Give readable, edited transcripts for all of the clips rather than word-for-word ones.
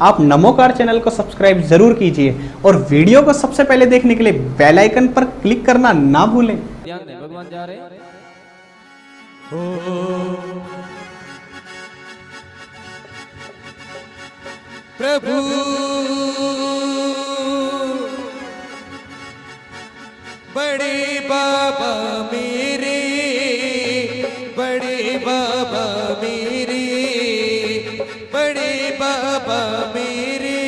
आप नमोकार चैनल को सब्सक्राइब जरूर कीजिए और वीडियो को सबसे पहले देखने के लिए बेल आइकन पर क्लिक करना ना भूलें। ध्यान दें, भगवान जा रहे हैं। प्रभु बड़े बाबा मेरे, बड़े बाबा मेरे, बड़े बाबा मेरे,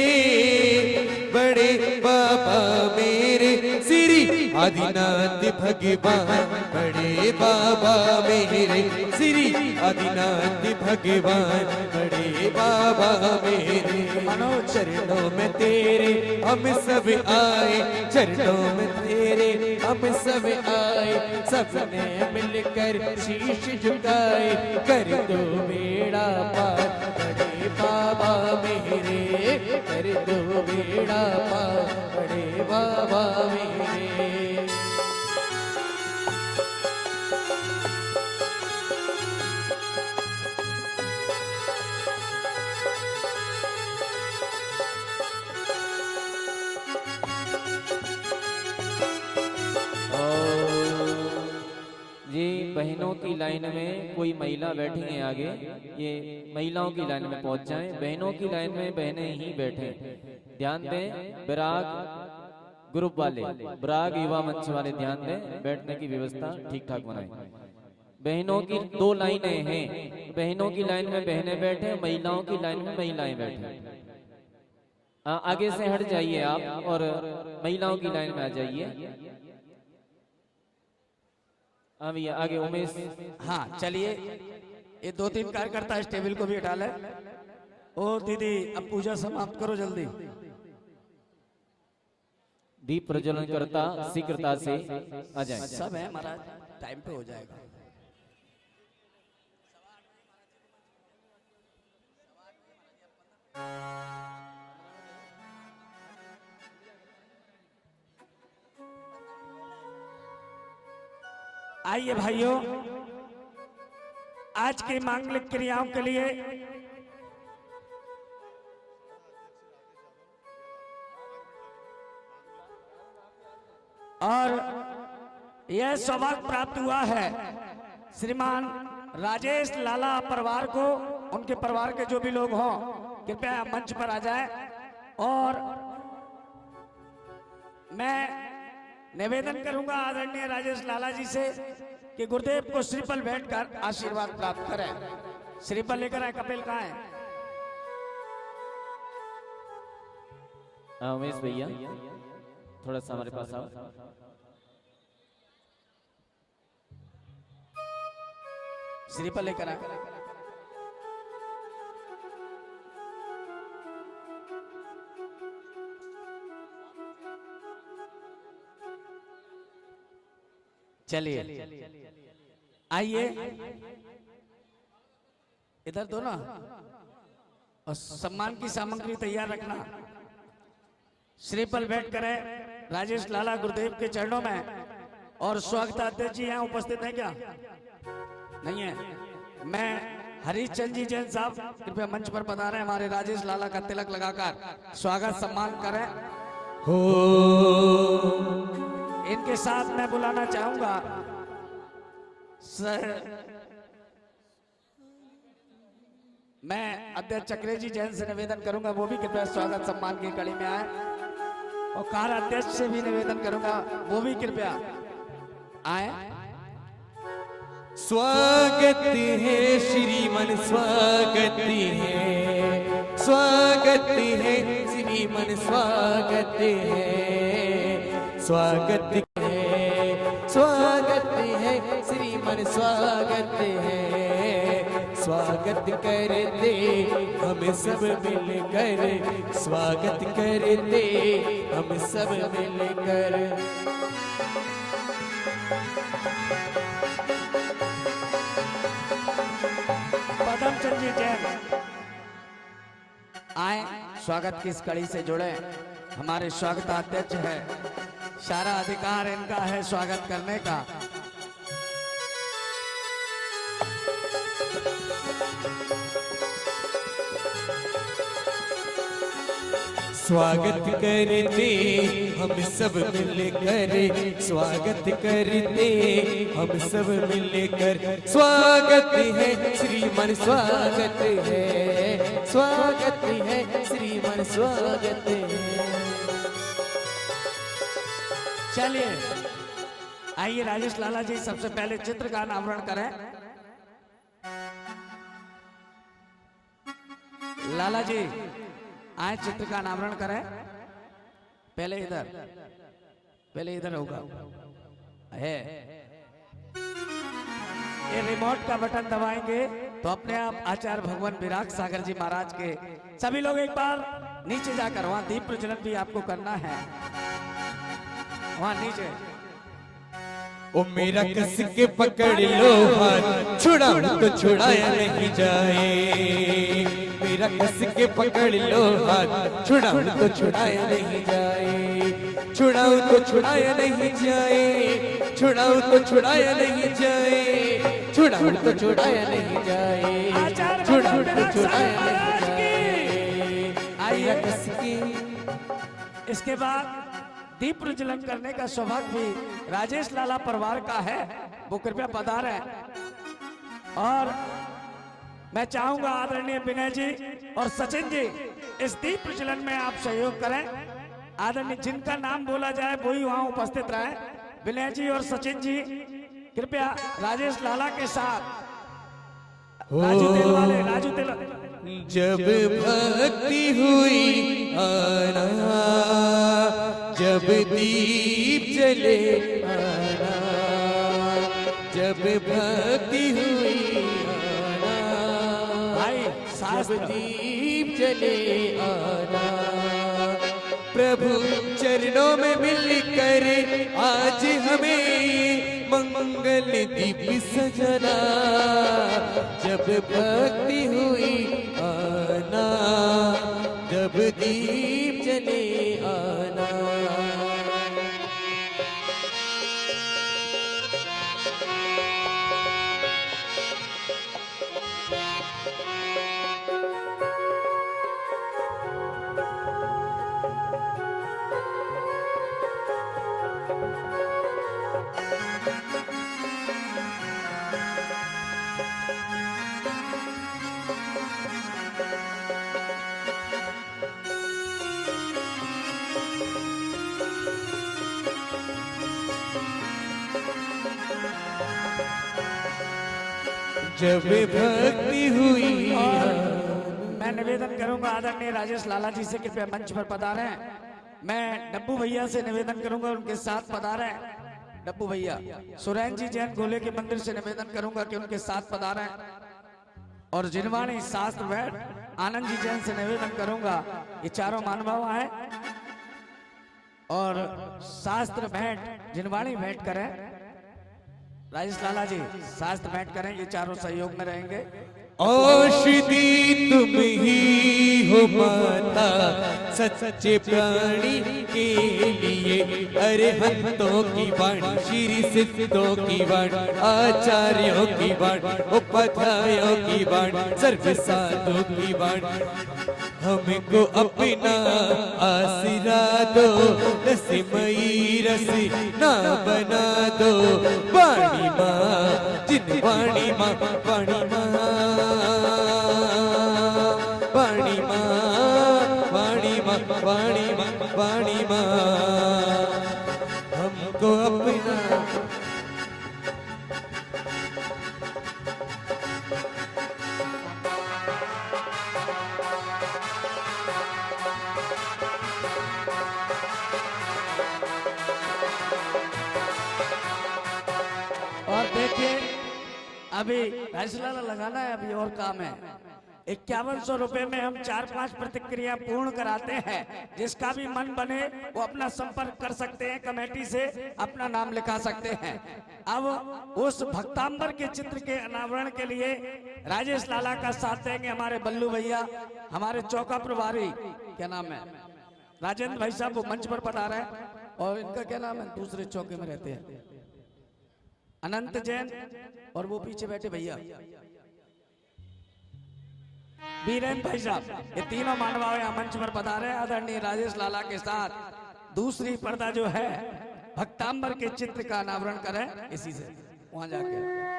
बड़े बाबा मेरे, श्री आदिनाथ भगवान बड़े बाबा मेरे, श्री आदिनाथ भगवान बड़े बाबा मेरे। मनो चरणों में तेरे हम सब आए, चरणों में तेरे हम सब आए, सबने मिलकर शीश झुकाए, कर दो बेड़ा पार बड़े बाबा मेरे, कर दो बेड़ा पार बड़े बाबा मेरे। जी बहनों की लाइन में कोई महिला बैठी है आगे, ये महिलाओं की लाइन में पहुंच जाएं। बहनों की लाइन में बहनें ही बैठे, ध्यान दें। विराग ग्रुप वाले, विराग युवा मंच वाले ध्यान दें, बैठने की व्यवस्था ठीक ठाक बनाएं। बहनों की दो लाइनें हैं, बहनों की लाइन में बहनें बैठे, महिलाओं की लाइन में महिलाएं बैठे। आगे से हट जाइए आप और महिलाओं की लाइन में आ जाइए। भैया आगे उमेश। हाँ चलिए, ये दो तीन कार्यकर्ता इस टेबल को भी हटा ले। ओ दीदी अब पूजा समाप्त करो जल्दी। दीप प्रज्वलन करता शीघ्रता से आ जाए। सब है हमारा, टाइम पे हो जाएगा। आइए भाइयों, आज की मांगलिक क्रियाओं के लिए और यह सौभाग्य प्राप्त हुआ है श्रीमान राजेश लाला परिवार को, उनके परिवार के जो भी लोग हों कृपया मंच पर आ जाएं। और मैं निवेदन करूंगा आदरणीय राजेश लाला जी से कि गुरुदेव को श्रीफल भेंट कर आशीर्वाद प्राप्त करें। श्रीफल लेकर आए। कपिल कहाँ है? उमेश भैया थोड़ा सा हमारे पास आओ। श्रीफल लेकर आए। चलिए आइए, इधर दो ना, और सम्मान की सामग्री तैयार रखना। श्रीफल भेंट करें राजेश लाला गुरुदेव के चरणों में। और स्वागताध्यक्ष जी यहाँ उपस्थित हैं क्या? नहीं है। मैं हरीशचंद जी जैन साहब कृपया मंच पर पधारें, हमारे राजेश लाला का तिलक लगाकर स्वागत सम्मान करें। हो इनके साथ मैं बुलाना चाहूंगा सर, मैं अध्यक्ष चक्रेजी जैन से निवेदन करूंगा वो भी कृपया स्वागत सम्मान की कड़ी में आए। और कार्याध्यक्ष से भी निवेदन करूंगा वो भी कृपया आए। स्वागत है श्रीमन, स्वागत है, स्वागत है श्रीमन, स्वागत है, स्वागत है, स्वागत है श्रीमन, स्वागत है, स्वागत करते हम सब मिलकर, स्वागत करते हम सब मिलकर। पदमचंद जी जैन आए, स्वागत की इस कड़ी से जुड़े। हमारे स्वागताध्यक्ष है, सारा अधिकार इनका है स्वागत करने का। स्वागत करते हम सब मिलकर, स्वागत करते हम सब मिलकर। स्वागत है श्रीमन स्वागत है, स्वागत है श्रीमन स्वागत है। चलिए आइए राजेश लाला जी सबसे पहले चित्र का अनावरण करें। लाला जी आए चित्र का अनावरण करें। पहले इधर होगा है। ये रिमोट का बटन दबाएंगे तो अपने आप आचार्य भगवान विराग सागर जी महाराज के सभी लोग एक बार नीचे जाकर वहां दीप प्रज्वलन भी आपको करना है। वहां नीचे ओ मेरा कस के पकड़ लो हाथ, छुड़ाऊं तो छुड़ाया नहीं जाए। मेरा कस के पकड़ लो हाथ, छुड़ाऊं तो छुड़ाया नहीं जाए। छुड़ाऊं तो छुड़ाया नहीं जाए, छुड़ाऊं तो छुड़ाया नहीं जाए। छुड़ाऊं तो छुड़ाया नहीं जाए, छुड़ाऊं तो छुड़ाया नहीं जाए। आइए कस की। इसके बाद दीप प्रज्वलन करने का सौभाग्य भी राजेश लाला परिवार का है, वो कृपया पधारें। और मैं चाहूंगा आदरणीय विनय जी और सचिन जी इस दीप प्रज्वलन में आप सहयोग करें। आदरणीय जिनका नाम बोला जाए वही वहां उपस्थित रहे। विनय जी और सचिन जी कृपया राजेश लाला के साथ राजू तेल जब भक्ति हुई आना, जब दीप जले आना, जब भक्ति हुई आना, भाई जब दीप जले आना। प्रभु चरणों में मिलकर आज हमें मंगल दीप सजना। जब भक्ति हुई आना, जब दीप जले आना। जब भक्ति हुई। मैं निवेदन करूंगा आदरणीय राजेश लाला जी से कृपया मंच पर पधारें। मैं डब्बू भैया से निवेदन करूंगा उनके साथ पधारें। डब्बू भैया सुरैन जी जैन गोले के मंदिर से निवेदन करूंगा कि उनके साथ पधारें। और जिनवाणी शास्त्र भेंट आनंद जी जैन से निवेदन करूंगा, ये चारों महानुभाव हैं और शास्त्र भेंट जिनवाणी भेंट करें। राजेश लाला जी शास्त्र भेंट करें, ये चारों सहयोग में रहेंगे। औषधि तुम ही हो माता सच्चे प्राणी के लिए। अरे हंतों की वाणी, श्री सिद्धों की वाणी, आचार्यों की वाणी, उपाध्यायों की वाणी, सर्व साधु की वाणी। हमको अपना आसरा दो, रसमयी रस ना बना दो। वाणी माँ जिन वाणी माँ, वाणी माँ, वाणी माँ, वाणी माँ, वाणी माँ, वाणी माँ। हमको अपना और देखिए अभी फैसला लगाना है, अभी और काम है। 5100 रुपए में हम 4-5 प्रतिक्रिया पूर्ण कराते हैं। जिसका भी मन बने वो अपना संपर्क कर सकते हैं, कमेटी से अपना नाम लिखा सकते हैं। अब उस भक्तांबर के चित्र के अनावरण के लिए राजेश लाला का साथ देंगे हमारे बल्लू भैया, हमारे चौका प्रभारी क्या नाम है राजेंद्र भाई साहब, वो मंच पर पधार रहे हैं। और इनका क्या नाम है, दूसरे चौके में रहते हैं, अनंत जैन। और वो पीछे बैठे भैया बीरेंद्र भाई साहब, ये तीनों मानवाओं यहाँ मंच पर पधारे आदरणीय राजेश लाला के साथ दूसरी पर्दा जो है भक्तांबर के चित्र का अनावरण करें इसी से वहां जाके।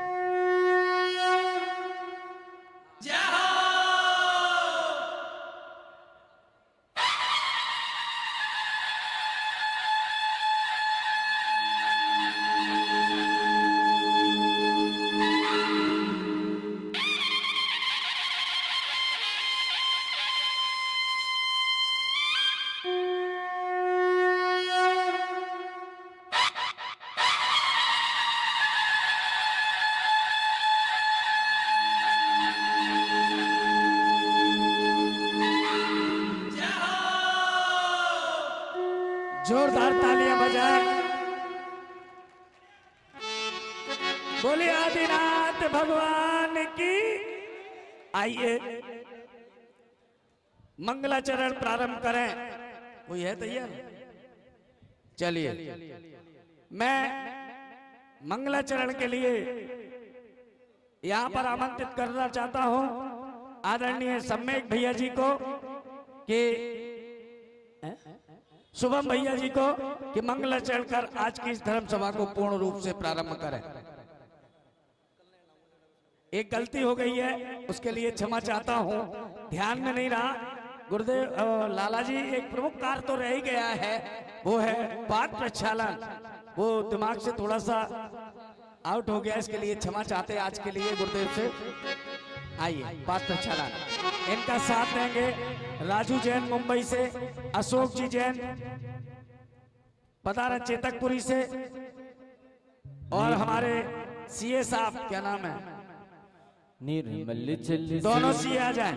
जोरदार तालियां बजाएं। बोलिए आदिनाथ भगवान की। आइए मंगलाचरण प्रारंभ करें। कोई है तैयार? चलिए मैं मंगलाचरण के लिए यहां पर आमंत्रित करना चाहता हूं आदरणीय सम्यक भैया जी को कि शुभम भैया जी को कि मंगलाचरण कर आज की इस धर्म सभा को पूर्ण रूप से प्रारंभ करें। एक गलती हो गई है उसके लिए क्षमा चाहता हूं, ध्यान में नहीं रहा। गुरुदेव लाला जी एक प्रमुख कार्य तो रह ही गया है, वो है पाठ प्रक्षालन, वो दिमाग से थोड़ा सा आउट हो गया, इसके लिए क्षमा चाहते आज के लिए गुरुदेव से। आइए पाठ प्रक्षालन इनका साथ देंगे राजू जैन मुंबई से, अशोक जी जैन पधारा चेतकपुरी से, और हमारे सीए साहब क्या नाम है, निर्मल जल दोनों सीए आ जाएं।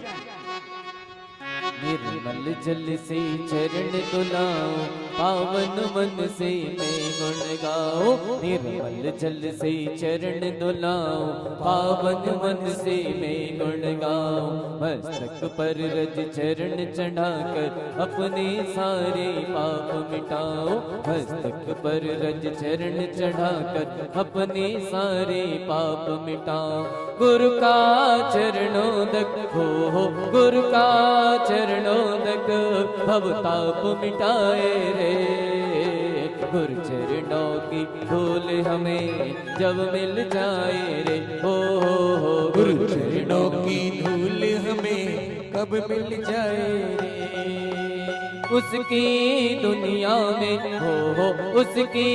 निर्मल जल से चरण धुलाओ, पावन मन से मैं गुण गाओ। निर्मल जल से चरण धुलाओ, पावन मन से मैं गुण गाओ। मस्तक पर रज चरण चढ़ाकर अपने सारे पाप मिटाओ। मस्तक पर रज चरण चढ़ाकर अपने सारे पाप मिटाओ। गुरु का चरणों तक हो गुरु का चरणों तक भवताप मिटाए रे। गुरु चरणों की धूल हमें जब मिल जाए रे, हो गुरु चरणों की धूल हमें कब मिल जाए रे। उसकी दुनिया में हो उसकी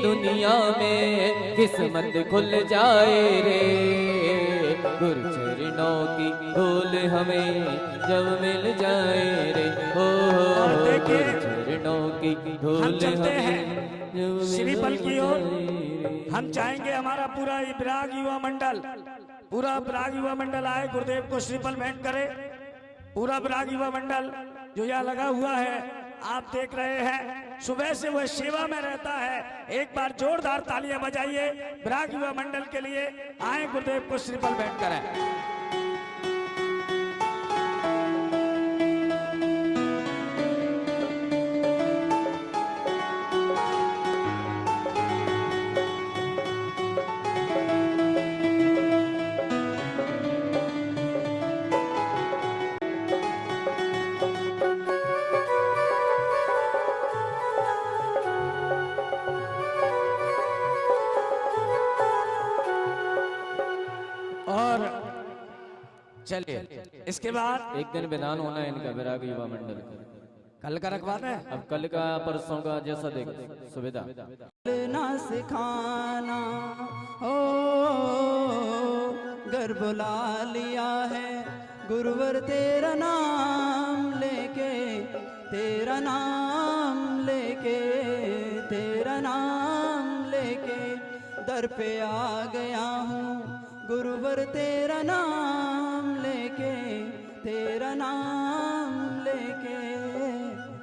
दुनिया में किस्मत खुल जाए रे। गुरु चरणों की धूल हमें जब मिल जाए रे, हो गुरु चरणों की धूल हम चलते हमें हैं श्रीफल की ओर। हम चाहेंगे हमारा पूरा विराग युवा मंडल, पूरा विराग युवा मंडल आए, गुरुदेव को श्रीफल भेंट करे। पूरा विराग युवा मंडल जो यहाँ लगा हुआ है आप देख रहे हैं, सुबह से वह सेवा में रहता है। एक बार जोरदार तालियां बजाइए विराग युवा मंडल के लिए। आए गुरुदेव को श्रीफल भेंट करें। और चलिए इसके बाद एक दिन विधान होना है इनका विराग युवा मंडल। कल का रखवा दें। अब कल का परसों का जैसा देख सुविधा। ना सिखाना हो घर बुला लिया है गुरुवर तेरा नाम लेके, तेरा नाम लेके, तेरा नाम लेके दर पे आ गया हूँ गुरुवर तेरा नाम लेके, तेरा नाम लेके,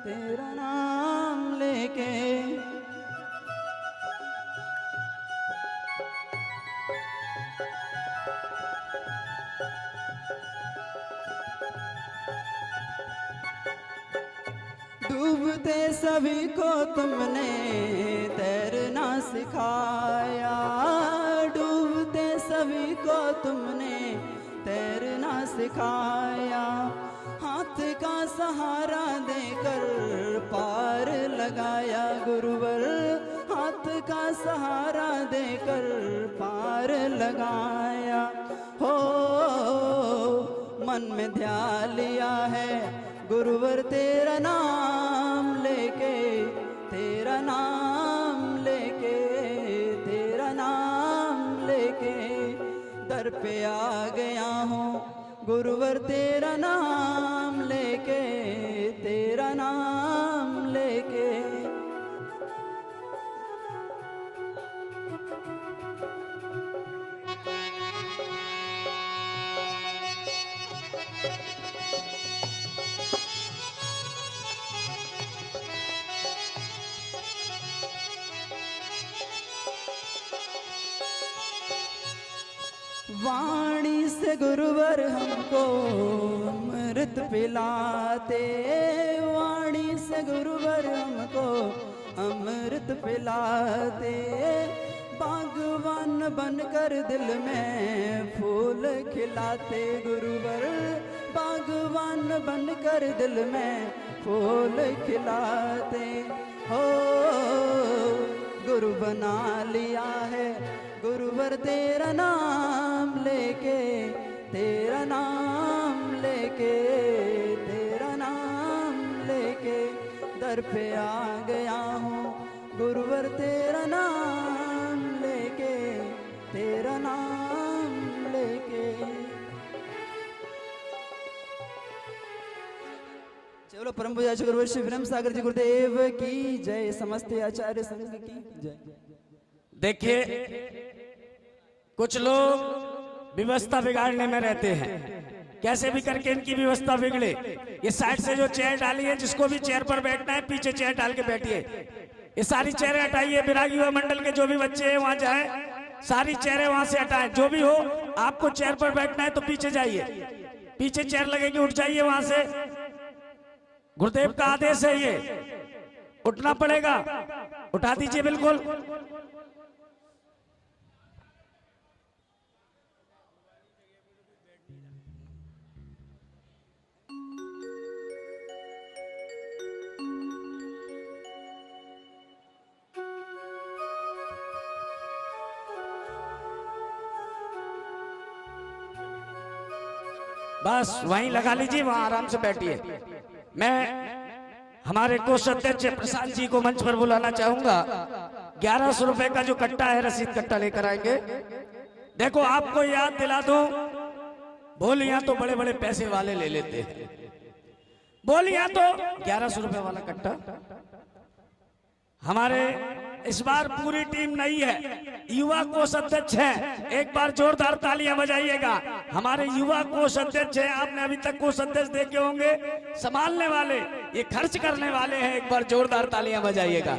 तेरा नाम लेके। डूबते सभी को तुमने तैरना सिखाया, डूबते सभी को तुमने तैरना सिखाया, हाथ का सहारा देकर पार लगाया गुरुवर, हाथ का सहारा देकर पार लगाया। हो मन में ध्यान लिया है गुरुवर तेरा नाम लेके, तेरा नाम लेके, तेरा नाम लेके दर पे आ गया हूँ गुरुवर तेरा नाम लेके, तेरा नाम लेके। वाणी से गुरुवर हमको अमृत पिलाते, वाणी से गुरुवर हमको अमृत पिलाते, बागवान बनकर दिल में फूल खिलाते गुरुवर, बागवान बनकर दिल में फूल खिलाते। हो गुरु बना लिया है गुरुवर तेरा नाम लेके, तेरा नाम लेके, तेरा नाम लेके दर पे आ गया हूँ गुरुवर तेरा नाम लेके, तेरा नाम लेके। चलो परम पूज्य गुरुवर श्री विनम्र सागर जी गुरुदेव की जय, समस्त आचार्य संघ की जय। देखिए कुछ लोग व्यवस्था बिगाड़ने में रहते हैं, कैसे भी करके इनकी व्यवस्था बिगड़े। ये साइड से जो चेयर डाली है, जिसको भी चेयर पर बैठना है पीछे चेयर डाल के बैठिए। ये सारी चेयरें हटाइए, विरागी युवा मंडल के जो भी बच्चे हैं वहां जाएं, सारी चेयरें वहां से हटाएं। जो भी हो, आपको चेयर पर बैठना है तो पीछे जाइए, पीछे चेयर लगेगी, उठ जाइए वहां से। गुरुदेव का आदेश है, ये उठना पड़ेगा, उठा दीजिए बिल्कुल। बस वहीं लगा लीजिए, वहां आराम से बैठिए। मैं हमारे कोष अध्यक्ष प्रशांत जी को मंच पर बुलाना चाहूंगा। 1100 रुपए का जो कट्टा है, रसीद कट्टा लेकर आएंगे। देखो आपको याद दिला दूं, बोलियां तो बड़े बड़े पैसे वाले ले लेते हैं, बोलियां तो 1100 रुपए वाला कट्टा। हमारे इस बार पूरी टीम नई है, युवा कोष अध्यक्ष है, एक बार जोरदार तालियां बजाइएगा। हमारे युवा कोष अध्यक्ष हैं, आपने अभी तक कोष अध्यक्ष देखे होंगे, संभालने वाले, ये खर्च करने वाले हैं, एक बार जोरदार तालियां बजाइएगा।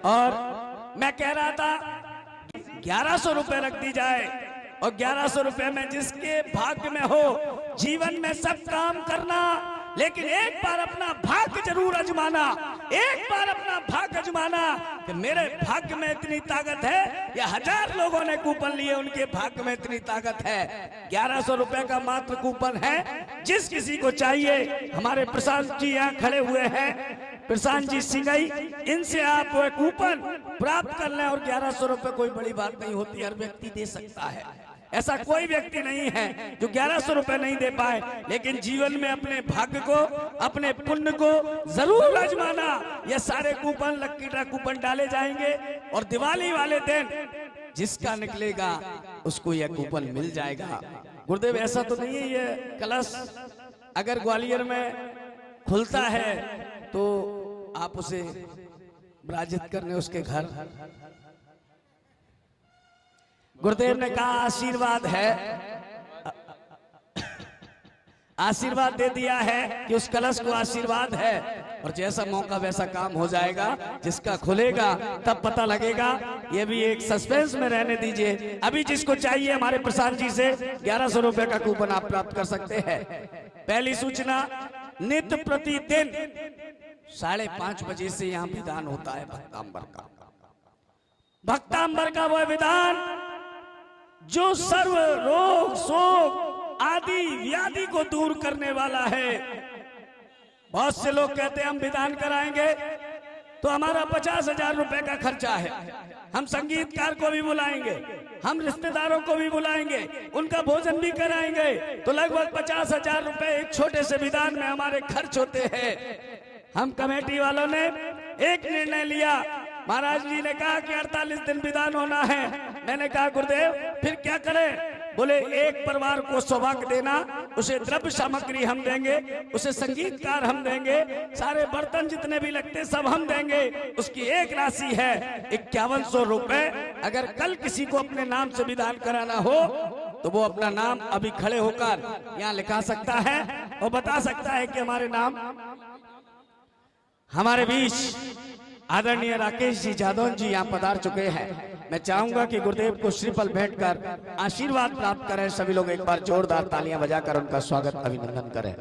और मैं कह रहा था 1100 रुपए रख दी जाए, और 1100 रुपए में जिसके भाग्य में हो जीवन में सब काम करना, लेकिन एक बार अपना भाग्य जरूर आजमाना, एक बार अपना भाग्य आजमाना कि मेरे भाग्य में इतनी ताकत है, या 1000 लोगों ने कूपन लिए उनके भाग्य में इतनी ताकत है। 1100 रुपए का मात्र कूपन है, जिस किसी को चाहिए हमारे प्रशांत जी यहाँ खड़े हुए हैं, प्रशांत जी सिंगई, इनसे आप वो कूपन प्राप्त कर लें। और 1100 रुपए कोई बड़ी बात नहीं होती, हर व्यक्ति दे सकता है, ऐसा कोई व्यक्ति नहीं है जो 1100 रुपए नहीं दे पाए। लेकिन जीवन में अपने भाग्य को, अपने पुण्य को जरूर आजमाना। ये सारे कूपन लक्की ड्रा कूपन डाले जाएंगे, और दिवाली वाले दिन जिसका निकलेगा उसको यह कूपन मिल जाएगा। गुरुदेव ऐसा तो नहीं है, ये कलश अगर ग्वालियर में खुलता है तो आप उसे विराजित करने उसके घर। गुरुदेव ने कहा आशीर्वाद है, आशीर्वाद दे दिया है कि उस कलश को आशीर्वाद है, और जैसा मौका वैसा काम हो जाएगा। जिसका खुलेगा तब पता लगेगा, ये भी एक सस्पेंस में रहने दीजिए। अभी जिसको चाहिए हमारे प्रशांत जी से 1100 रुपए का कूपन आप प्राप्त कर सकते हैं। पहली सूचना, नित्य प्रतिदिन 5:30 बजे से यहाँ विधान होता है भक्तांबर का। भक्तांबर का वह विधान जो सर्व रोग शोक आदि व्याधि को दूर करने वाला है। बहुत से लोग कहते हैं हम विधान कराएंगे तो हमारा 50,000 रुपए का खर्चा है, हम संगीतकार को भी बुलाएंगे, हम रिश्तेदारों को भी बुलाएंगे, उनका भोजन भी कराएंगे, तो लगभग 50,000 रुपए एक छोटे से विधान में हमारे खर्च होते हैं। हम कमेटी वालों ने एक निर्णय लिया, महाराज जी ने कहा कि 48 दिन विधान होना है। मैंने कहा गुरुदेव फिर क्या करें? बोले एक परिवार को सौभाग्य देना, उसे द्रव्य सामग्री हम देंगे, उसे संगीतकार हम देंगे, सारे बर्तन जितने भी लगते सब हम देंगे। उसकी एक राशि है 5100 रुपए। अगर कल किसी को अपने नाम से विधान कराना हो तो वो अपना नाम अभी खड़े होकर यहाँ लिखा सकता है और बता सकता है कि हमारे नाम। हमारे बीच आदरणीय राकेश जी जादौन जी यहाँ पधार चुके हैं। मैं चाहूंगा कि गुरुदेव को श्रीफल भेंट कर आशीर्वाद प्राप्त करें। सभी लोग एक बार जोरदार तालियां बजाकर उनका स्वागत अभिनंदन करें।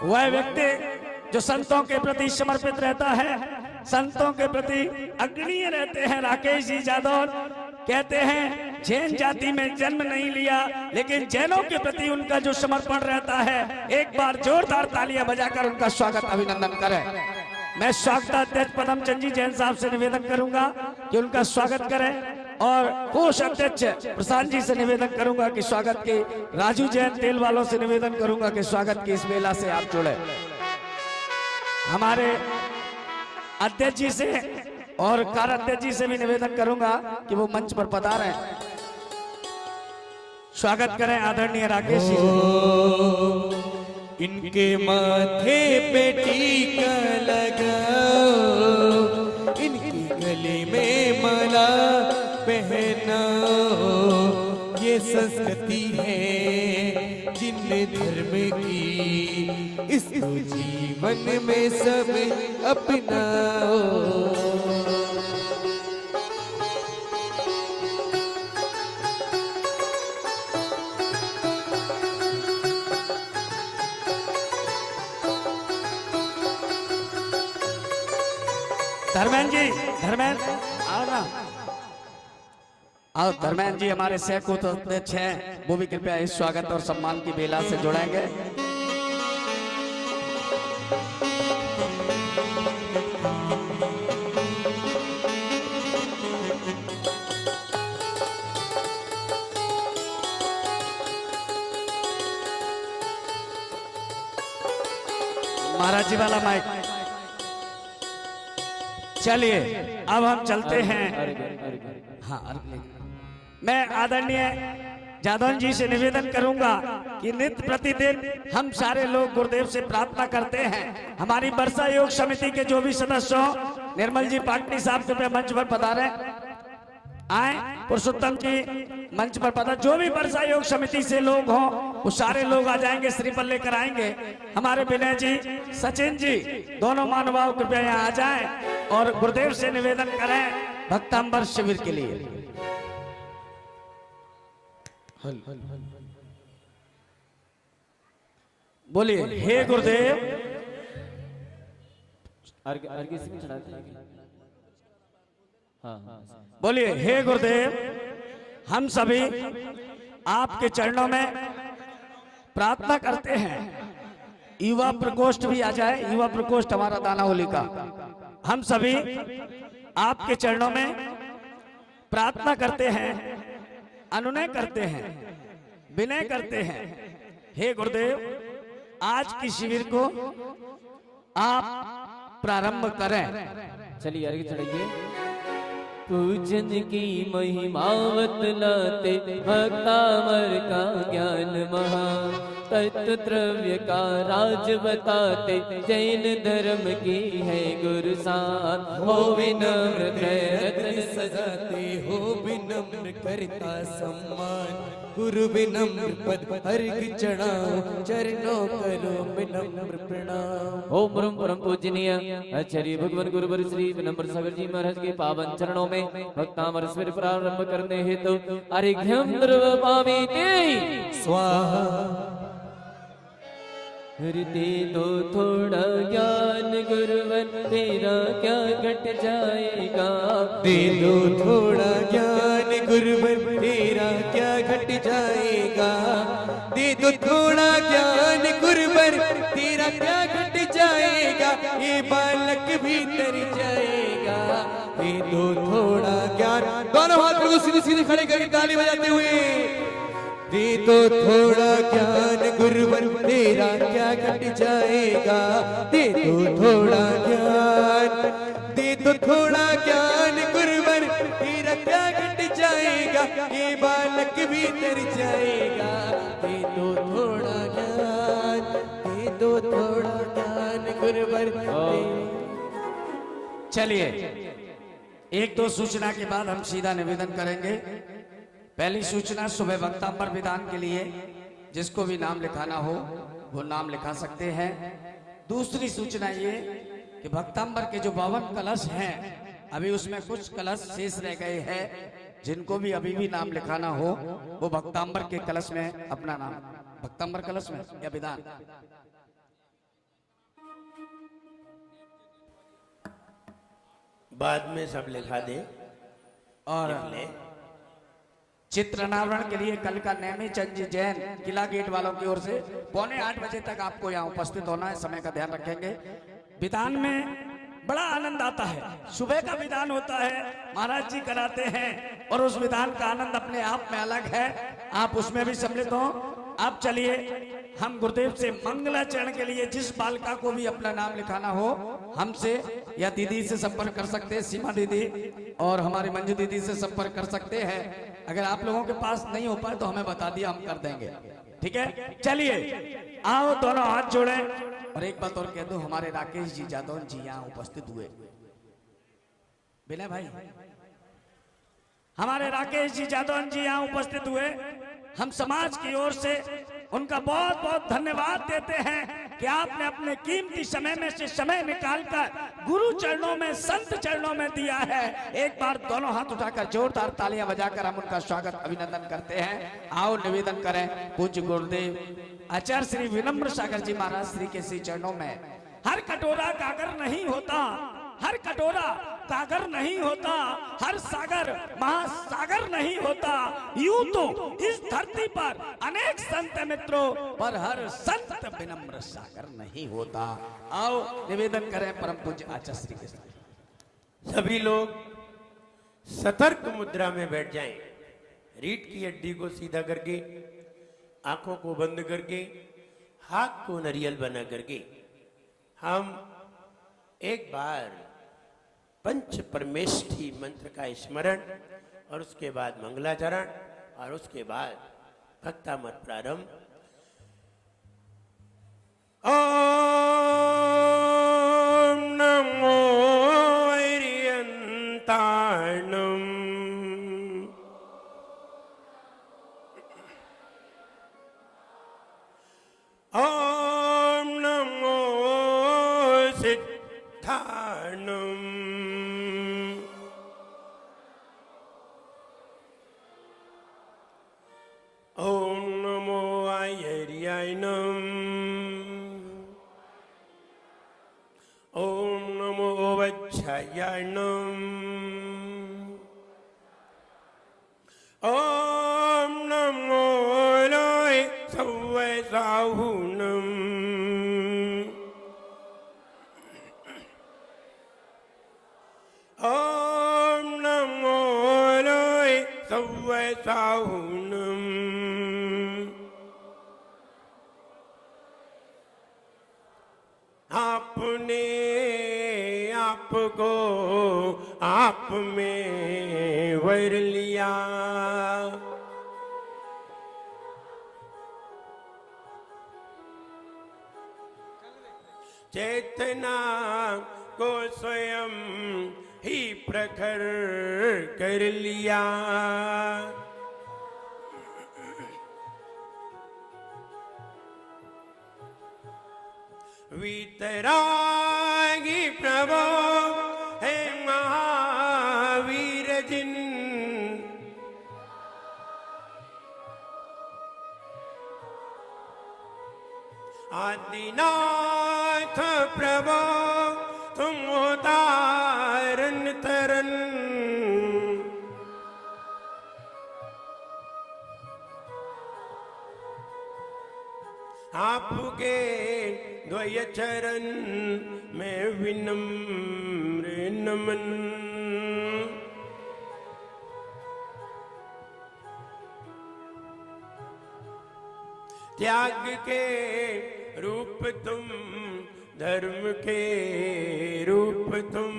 वह व्यक्ति जो संतों के प्रति समर्पित रहता है, संतों के प्रति अग्रणीय रहते हैं, राकेश जी जादौन कहते हैं जैन जाति में जन्म नहीं लिया, लेकिन जैनों के प्रति उनका जो समर्पण रहता है, एक बार जोरदार तालियां बजाकर उनका स्वागत अभिनंदन करें। मैं स्वागताध्यक्ष पदम चंद जी जैन साहब से निवेदन करूंगा कि उनका स्वागत करें और कोष अध्यक्ष प्रशांत जी से निवेदन करूंगा कि स्वागत के, राजू जैन तेल वालों से निवेदन करूंगा कि स्वागत की इस मेला से आप जुड़े। हमारे अध्यक्ष जी से और कार्याध्यक्ष जी से भी निवेदन करूंगा कि वो मंच पर पधारें, स्वागत करें आदरणीय राकेश जी। इनके माथे पे टीका लगाओ, इनके गले में माला पहनाओ। ये संस्कृति है जिन धर्म की, इसको जीवन में सब अपनाओ। धर्मेंद्र जी, धर्मेंद्र आओ ना, आओ धर्मेंद्र जी हमारे सह अध्यक्ष हैं, वो भी कृपया इस स्वागत और सम्मान की बेला से जुड़ेंगे। महाराज जी वाला माइक। चलिए अब हम चलते हैं। हाँ, मैं आदरणीय जादौन जी से निवेदन करूंगा कि नित्य प्रतिदिन हम सारे लोग गुरुदेव से प्रार्थना करते हैं। हमारी वर्षा योग समिति के जो भी सदस्य हो, निर्मल जी पाटनी साहब कृपया मंच पर पधारें, आए। पुरुषोत्तम जी मंच पर पधार। जो भी वर्षा योग समिति से लोग हों वो सारे लोग आ जाएंगे, श्रीफल लेकर आएंगे। हमारे विनय जी, सचिन जी, दोनों महानुभाव कृपया यहाँ आ जाएं और गुरुदेव से निवेदन करें भक्तांबर शिविर के लिए। बोलिए हे गुरुदेव। बोलिए हे गुरुदेव, हम सभी आपके चरणों में प्रार्थना करते हैं। युवा प्रकोष्ठ भी आ जाए, युवा प्रकोष्ठ हमारा दानावली का। हम सभी आपके चरणों में प्रार्थना करते हैं, अनुनय करते हैं, विनय करते हैं। हे गुरुदेव, आज की शिविर को आप प्रारंभ करें। चलिए आगे चढ़िए। पूजन की महिमा बतलाते भक्तामर का ज्ञान महा, तत्व द्रव्य का राज बताते जैन धर्म की है गुरु साथ। हो विनम्र रत्न सजाते हो विनम्र करता सम्मान, गुरु विनम्र पद अर्घ चढ़ाओ, चरणों करो विनम्र प्रणाम। ओम परम परम पूजनीय आचार्य भगवान गुरुवर श्री विनम्र सागर जी महाराज के पावन चरणों में भक्तामर शिविर प्रारंभ करने हेतु अर्घ्यम द्रवपामीते स्वाहा। हृदय दो थोड़ा ज्ञान गुरुवर, तेरा क्या घट जाएगा। दे दो थोड़ा ज्ञान गुरुवर, तेरा क्या घट जाएगा। जाएगा। दे दो थोड़ा ज्ञान गुरुवर, तेरा क्या घट जाएगा, ये बालक भी तर जाएगा। दे दो थोड़ा ज्ञान, दोनों हाथ को सीधे सीधे खड़े करके ताली बजाते हुए, दे दो थोड़ा ज्ञान गुरुवर, तेरा क्या घट जाएगा। दे दो थोड़ा ज्ञान, दे दो थोड़ा ज्ञान गुरुवर, तेरा क्या घट जाएगा, ये बालक भी तर जाएगा। दे दो थोड़ा ज्ञान, दे दो थोड़ा ज्ञान गुरुवर। चलिए, एक दो सूचना के बाद हम सीधा निवेदन करेंगे। पहली सूचना, सुबह वक्तांबर विधान के लिए जिसको भी नाम लिखाना हो वो नाम लिखा सकते हैं। दूसरी सूचना ये कि भक्तांबर के जो 52 कलश हैं, अभी उसमें कुछ कलश शेष रह गए हैं। जिनको भी अभी भी नाम लिखाना हो वो भक्तांबर के कलश में अपना नाम, भक्तांबर कलश में या विधान, बाद में सब लिखा दे। और चित्र अनावरण के लिए कल का नेमी चंद जी जैन किला गेट वालों की ओर से 7:45 बजे तक आपको यहाँ उपस्थित होना है। समय का ध्यान रखेंगे। विधान में बड़ा आनंद आता है। सुबह का विधान होता है, महाराज जी कराते हैं और उस विधान का आनंद अपने आप में अलग है। आप उसमें भी सम्मिलित हो। अब चलिए, हम गुरुदेव से मंगलाचरण के लिए जिस बालिका को भी अपना नाम लिखाना हो हमसे या दीदी से संपर्क कर सकते हैं, सीमा दीदी और हमारी मंजू दीदी से संपर्क कर सकते हैं। अगर आप लोगों के पास नहीं हो पाए तो हमें बता दिया, हम कर देंगे। ठीक है, चलिए आओ, दोनों हाथ जोड़े। और एक बात और कह दूं, हमारे राकेश जी जादौन जी यहाँ उपस्थित हुए। विनय भाई, हमारे राकेश जी जादौन जी यहाँ उपस्थित हुए। हम समाज की ओर से उनका बहुत बहुत धन्यवाद देते हैं कि आपने अपने कीमती समय में से समय निकालकर गुरु चरणों में, संत चरणों में दिया है। एक बार दोनों हाथ उठाकर जोरदार तालियां बजाकर हम उनका स्वागत, अभिनंदन करते हैं। आओ निवेदन करें पूज्य गुरुदेव आचार्य श्री विनम्र सागर जी महाराज श्री के श्री चरणों में। हर कटोरा कागर नहीं होता, हर कटोरा कागर नहीं होता, हर सागर महासागर नहीं होता। यूं तो इस धरती पर अनेक संत मित्रों, पर हर संत विनम्र सागर नहीं होता। आओ निवेदन करें परम पूज्य आचार्य श्री के साथ। सभी लोग सतर्क मुद्रा में बैठ जाएं। रीढ़ की हड्डी को सीधा करके, आंखों को बंद करके, हाथ को नरियल बना करके हम एक बार पंच परमेष्ठी मंत्र का स्मरण और उसके बाद मंगलाचरण और उसके बाद भक्तामृत प्रारंभ। ओम नमो हरियंताणम। ओम नमो सिद्धाणम। ओम नमो आयर्यायनम। ओम नमो वच्छायायनम। ओम नमो लोय सव्वसाहुनम। ओम नमो लोय सव्वसाहुनम। आपने आपको आप में वर लिया। चेतना को स्वयं ही प्रखर कर लिया। वीतरागी प्रभो है महावीर जिन। आदिनाथ प्रभो तुम उदाहरण तरन। आपके द्वय चरण में विनम्र नमन। त्याग के रूप तुम, धर्म के रूप तुम,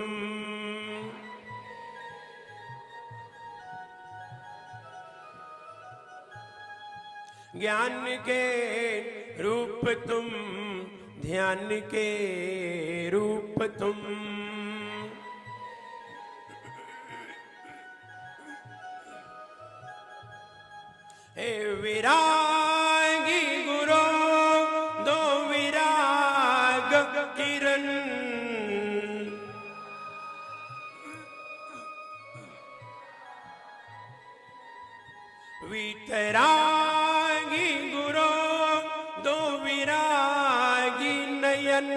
ज्ञान के रूप तुम, ध्यान के रूप तुम, हे विरागी गुरु दो विराग किरण, वीतरागी गुरु दो विरागी नयन,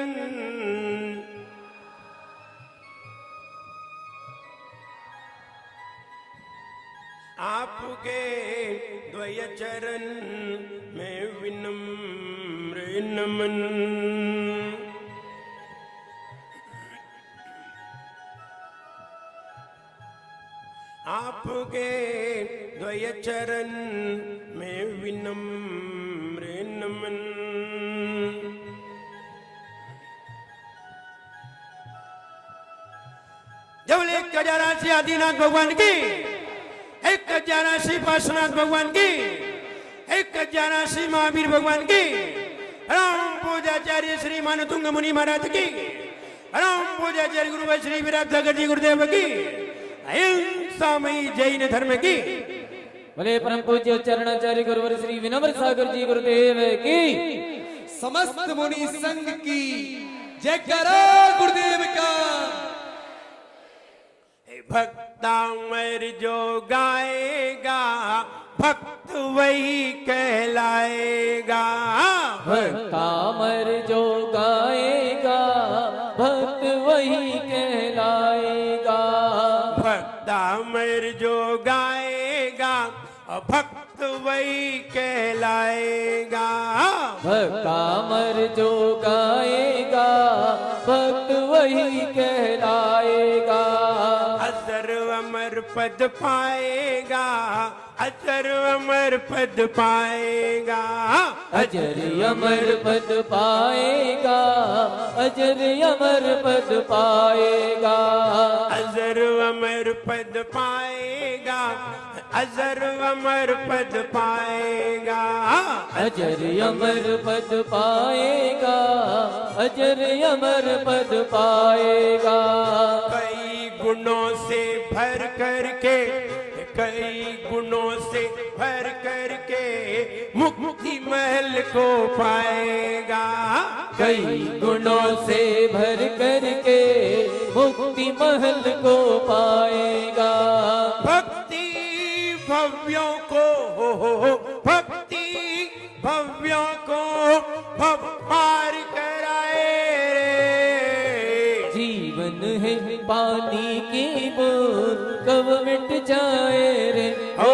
आपके द्वय चरण में विनम्र नमन। आपके द्वय चरण में विनम्र नमन। जब एक खजारासी आदिनाथ भगवान की, एक खजारासी पार्श्वनाथ भगवान की, एक खजारासी महावीर भगवान की, राम पूजाचार्य श्री मानतुंग मुनि महाराज की, राम पूजाचार्य गुरु भाई श्री विराट सागर जी गुरुदेव की, अहिंसामयी जैन धर्म की, भले परम पूज्य चरणाचार्य गुरुवर श्री विनम्र सागर जी गुरुदेव की, समस्त मुनि संघ की जय करो गुरुदेव का। भक्तामर जो गाएगा भक्त वही कहलाएगा, भक्तामर जो गाएगा भक्त वही कहलाएगा, भक्तामर जो गाएगा भक्त वही कहलाएगा, भक्तामर जो गाएगा भक्त वही कहलाएगा, अजर अमर पद पाएगा, अजर अमर पद पाएगा, अजर अमर पद पाएगा, अजर अमर पद पाएगा, अजर अमर पद पाएगा, अजर अमर पद पाएगा, अजर अमर पद पाएगा, अजर अमर पद पाएगा, कई गुणों से भर करके, कई गुणों से भर करके मुक्ति महल को पाएगा, कई गुणों से भर करके मुक्ति महल को पाएगा, भक्ति भव्यों को, भक्ति भव्यों को भव पार कराए रे, जीवन है पानी की बूंद कब मिट जाए रे, ओ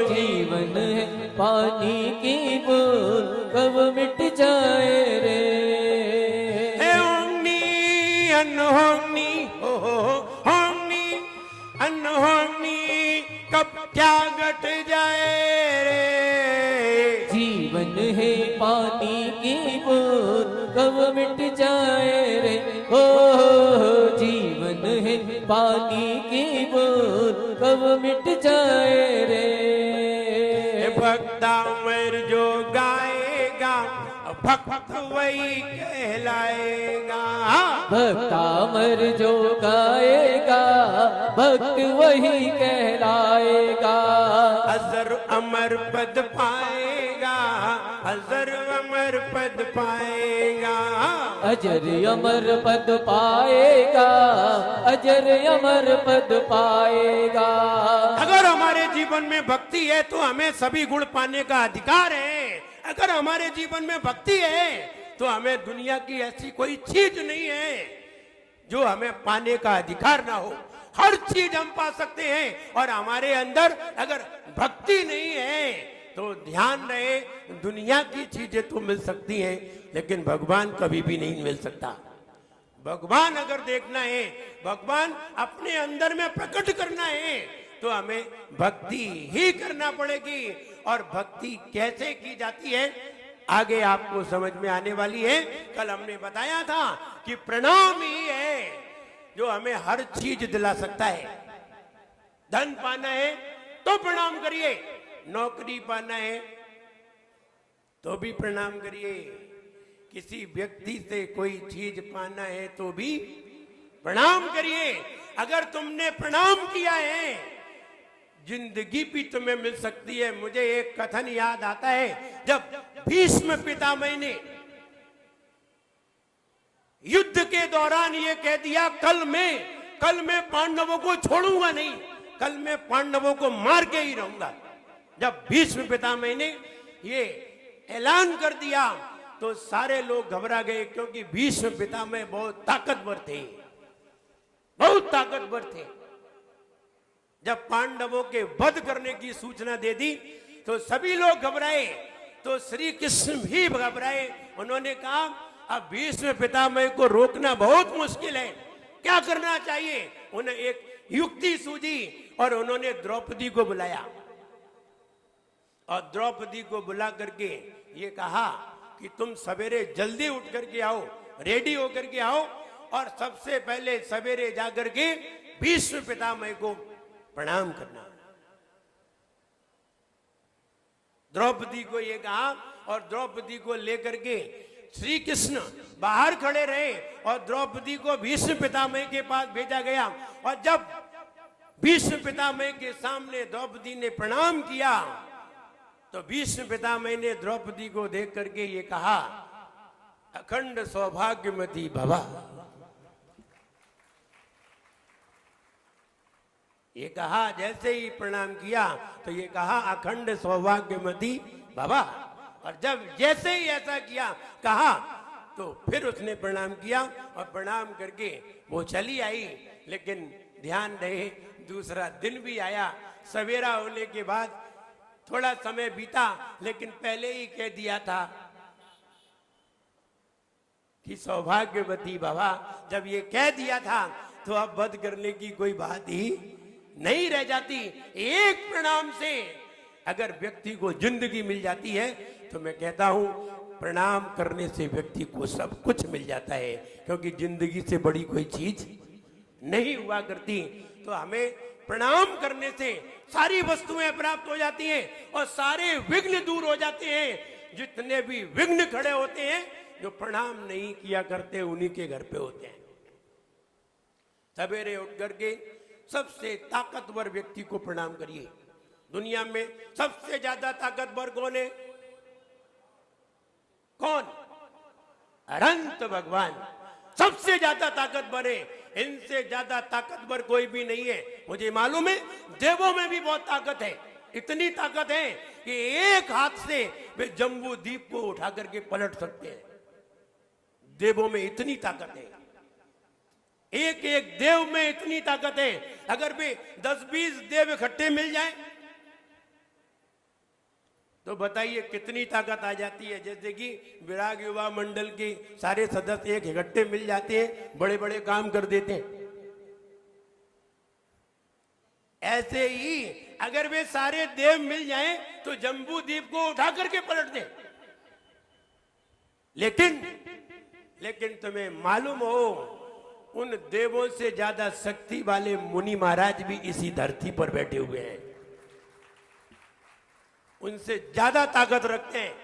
जीवन है पानी की बूंद कब मिट जाए रे, होंगी अनहोनी होंगी अनहोनी कब क्या घट जाए रे, जीवन है पानी की बूंद कब मिट जाए रे, ओ जीवन है पानी की बूंद कब मिट जाए रे, भक्तामर जो गाएगा भक्त वही कहलाएगा, भक्तामर जो गाएगा भक्त वही कहलाएगा, अजर अमर पद पाएगा, अजर अमर पद पाएगा, अजर अमर पद पाएगा, अजर अमर पद पाएगा, अगर हमारे जीवन में भक्ति है तो हमें सभी गुण पाने का अधिकार है, अगर हमारे जीवन में भक्ति है तो हमें दुनिया की ऐसी कोई चीज नहीं है जो हमें पाने का अधिकार ना हो, हर चीज हम पा सकते हैं, और हमारे अंदर अगर भक्ति नहीं है तो ध्यान रहे, दुनिया की चीजें तो मिल सकती हैं लेकिन भगवान कभी भी नहीं मिल सकता। भगवान अगर देखना है, भगवान अपने अंदर में प्रकट करना है तो हमें भक्ति ही करना पड़ेगी। और भक्ति कैसे की जाती है आगे आपको समझ में आने वाली है। कल हमने बताया था कि प्रणाम ही है जो हमें हर चीज दिला सकता है। धन पाना है तो प्रणाम करिए, नौकरी पाना है तो भी प्रणाम करिए, किसी व्यक्ति से कोई चीज पाना है तो भी प्रणाम करिए। अगर तुमने प्रणाम किया है जिंदगी भी तुम्हें मिल सकती है। मुझे एक कथन याद आता है, जब भीष्म पितामह ने युद्ध के दौरान ये कह दिया कल मैं पांडवों को छोड़ूंगा नहीं, कल मैं पांडवों को मार के ही रहूंगा। जब भीष्म पितामह ने ये ऐलान कर दिया तो सारे लोग घबरा गए, क्योंकि भीष्म पितामह बहुत ताकतवर थे, बहुत ताकतवर थे। जब पांडवों के वध करने की सूचना दे दी तो सभी लोग घबराए, तो श्री कृष्ण भी घबराए। उन्होंने कहा अब भीष्म पितामह को रोकना बहुत मुश्किल है, क्या करना चाहिए। उन्हें एक युक्ति सूझी और उन्होंने द्रौपदी को बुलाया और द्रौपदी को बुला करके ये कहा कि तुम सवेरे जल्दी उठ करके आओ, रेडी होकर के आओ और सबसे पहले सवेरे जाकर के भीष्म पितामह को प्रणाम करना। द्रौपदी को ये कहा और द्रौपदी को लेकर के श्री कृष्ण बाहर खड़े रहे और द्रौपदी को भीष्म पितामह के पास भेजा गया। और जब भीष्म पितामह के सामने द्रौपदी ने प्रणाम किया तो भीष्म पितामह ने द्रौपदी को देख करके ये कहा अखंड सौभाग्यवती भवा। ये कहा, जैसे ही प्रणाम किया तो ये कहा अखंड सौभाग्यवती भवा। और जब जैसे ही ऐसा किया कहा तो फिर उसने प्रणाम किया और प्रणाम करके वो चली आई। लेकिन ध्यान रहे दूसरा दिन भी आया, सवेरा होने के बाद थोड़ा समय बीता, लेकिन पहले ही कह दिया था कि सौभाग्यवती भवा। जब ये कह दिया था तो अब वध करने की कोई बात ही नहीं रह जाती। एक प्रणाम से अगर व्यक्ति को जिंदगी मिल जाती है तो मैं कहता हूं प्रणाम करने से व्यक्ति को सब कुछ मिल जाता है, क्योंकि जिंदगी से बड़ी कोई चीज नहीं हुआ करती। तो हमें प्रणाम करने से सारी वस्तुएं प्राप्त हो जाती हैं और सारे विघ्न दूर हो जाते हैं। जितने भी विघ्न खड़े होते हैं जो प्रणाम नहीं किया करते उन्हीं के घर पे होते हैं। सवेरे उठ करके सबसे ताकतवर व्यक्ति को प्रणाम करिए। दुनिया में सबसे ज्यादा ताकतवर कौन है? कौन? अनंत भगवान सबसे ज्यादा ताकतवर है। इनसे ज्यादा ताकतवर कोई भी नहीं है। मुझे मालूम है देवों में भी बहुत ताकत है, इतनी ताकत है कि एक हाथ से वे जम्बू द्वीप को उठा करके पलट सकते हैं। देवों में इतनी ताकत है, एक एक देव में इतनी ताकत है। अगर भी 10-20 देव इकट्ठे मिल जाएं तो बताइए कितनी ताकत आ जाती है। जैसे कि विराग युवा मंडल के सारे सदस्य एक इकट्ठे मिल जाते हैं, बड़े बड़े काम कर देते हैं। ऐसे ही अगर वे सारे देव मिल जाएं तो जम्बू द्वीप को उठा करके पलट दें। लेकिन तुम्हें मालूम हो उन देवों से ज्यादा शक्ति वाले मुनि महाराज भी इसी धरती पर बैठे हुए हैं, उनसे ज्यादा ताकत रखते हैं।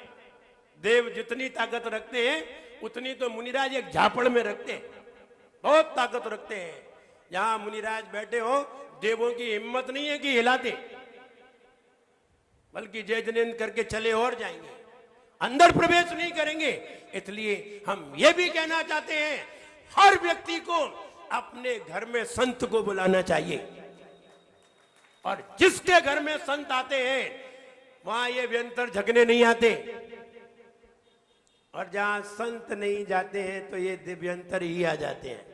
देव जितनी ताकत रखते हैं उतनी तो मुनिराज एक झापड़ में रखते हैं, बहुत ताकत रखते हैं। जहां मुनिराज बैठे हो देवों की हिम्मत नहीं है कि हिलाते, बल्कि जय जनेन्द्र करके चले और जाएंगे, अंदर प्रवेश नहीं करेंगे। इसलिए हम ये भी कहना चाहते हैं हर व्यक्ति को अपने घर में संत को बुलाना चाहिए, और जिसके घर में संत आते हैं वहां ये व्यंतर झगने नहीं आते, और जहां संत नहीं जाते हैं तो ये दिव्यंतर ही आ जाते हैं।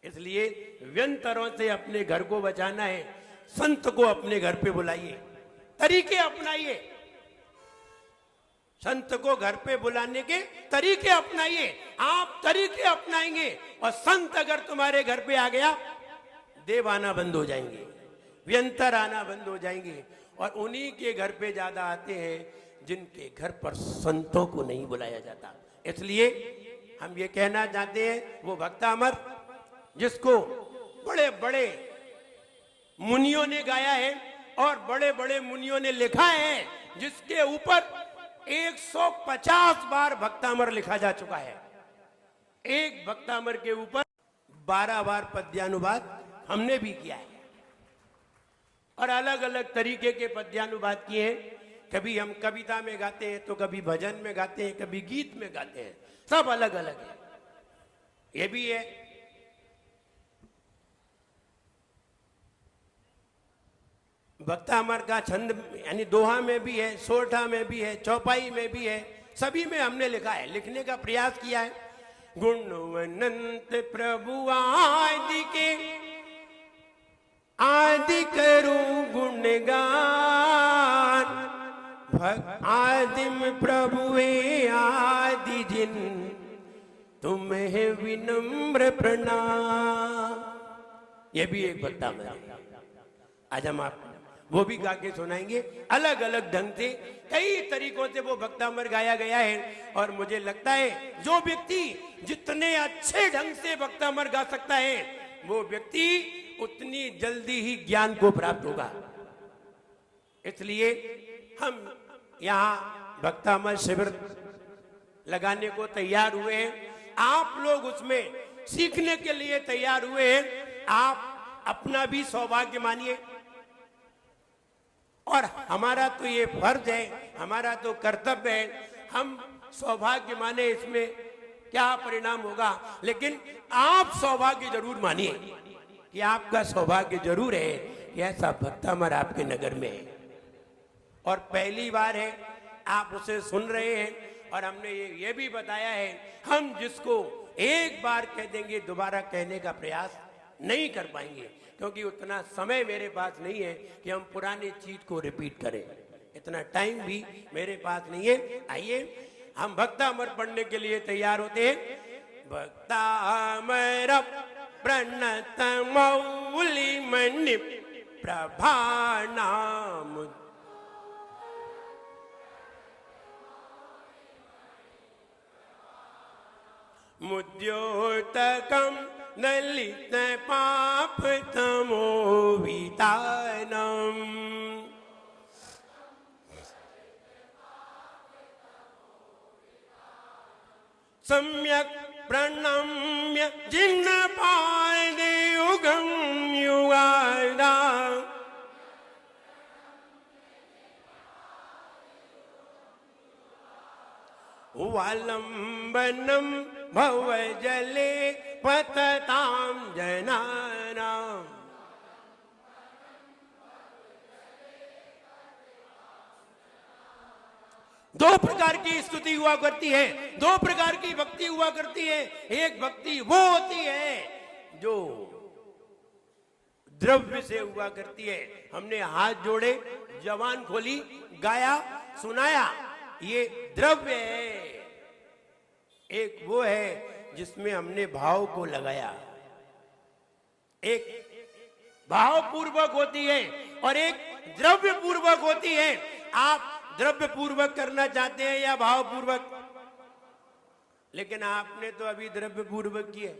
इसलिए व्यंतरों से अपने घर को बचाना है, संत को अपने घर पे बुलाइए, तरीके अपनाइए। संत को घर पे बुलाने के तरीके अपनाइए। आप तरीके अपनाएंगे और संत अगर तुम्हारे घर पे आ गया, देव आना बंद हो जाएंगे, व्यंतर आना बंद हो जाएंगे। और उन्हीं के घर पे ज्यादा आते हैं जिनके घर पर संतों को नहीं बुलाया जाता। इसलिए हम ये कहना चाहते हैं, वो भक्तामर जिसको बड़े बड़े मुनियों ने गाया है और बड़े बड़े मुनियों ने लिखा है, जिसके ऊपर 150 बार भक्तामर लिखा जा चुका है। एक भक्तामर के ऊपर 12 बार पद्यानुवाद हमने भी किया है और अलग अलग तरीके के पद्यानुवाद किए हैं। कभी हम कविता में गाते हैं, तो कभी भजन में गाते हैं, कभी गीत में गाते हैं, सब अलग अलग है। ये भी है। भक्तामर का छंद यानी दोहा में भी है, सोरठा में भी है, चौपाई में भी है, सभी में हमने लिखा है, लिखने का प्रयास किया है। गुणवनंत प्रभु आदि के आदि करूं गुणगान, आदिम प्रभुए आदि जिन तुम्हें विनम्र प्रणाम। ये भी एक भक्तामर है। आज हम आप वो भी गा के सुनाएंगे अलग अलग ढंग से। कई तरीकों से वो भक्तामर गाया गया है और मुझे लगता है जो व्यक्ति जितने अच्छे ढंग से भक्तामर गा सकता है, वो व्यक्ति उतनी जल्दी ही ज्ञान को प्राप्त होगा। इसलिए हम यहाँ भक्तामर शिविर लगाने को तैयार हुए हैं। आप लोग उसमें सीखने के लिए तैयार हुए हैं। आप अपना भी सौभाग्य मानिए और हमारा तो ये फर्ज है, हमारा तो कर्तव्य है। हम सौभाग्य माने, इसमें क्या परिणाम होगा, लेकिन आप सौभाग्य जरूर मानिए कि आपका सौभाग्य जरूर है कि ऐसा भक्तामर आपके नगर में है और पहली बार है आप उसे सुन रहे हैं। और हमने ये भी बताया है, हम जिसको एक बार कह देंगे दोबारा कहने का प्रयास नहीं कर पाएंगे, क्योंकि उतना समय मेरे पास नहीं है कि हम पुरानी चीज को रिपीट करें। इतना टाइम भी मेरे पास नहीं है। आइए हम भक्तामर पढ़ने के लिए तैयार होते हैं। भक्तामर प्रणत मौली मणि प्रभा नाम, मुद्योतकम ललित पाप तमो वितानम, सम्यक प्रणम्य जिन्न पादे युगम युगादा, वालंबनम भव जले पतताम जनानाम। दो प्रकार की स्तुति हुआ करती है, दो प्रकार की भक्ति हुआ करती है। एक भक्ति वो होती है जो द्रव्य से हुआ करती है। हमने हाथ जोड़े, जबान खोली, गाया, सुनाया, ये द्रव्य है। एक वो है जिसमें हमने भाव को लगाया, एक भाव पूर्वक होती है और एक द्रव्य पूर्वक होती है। आप द्रव्य पूर्वक करना चाहते हैं या भाव पूर्वक? लेकिन आपने तो अभी द्रव्य पूर्वक किया।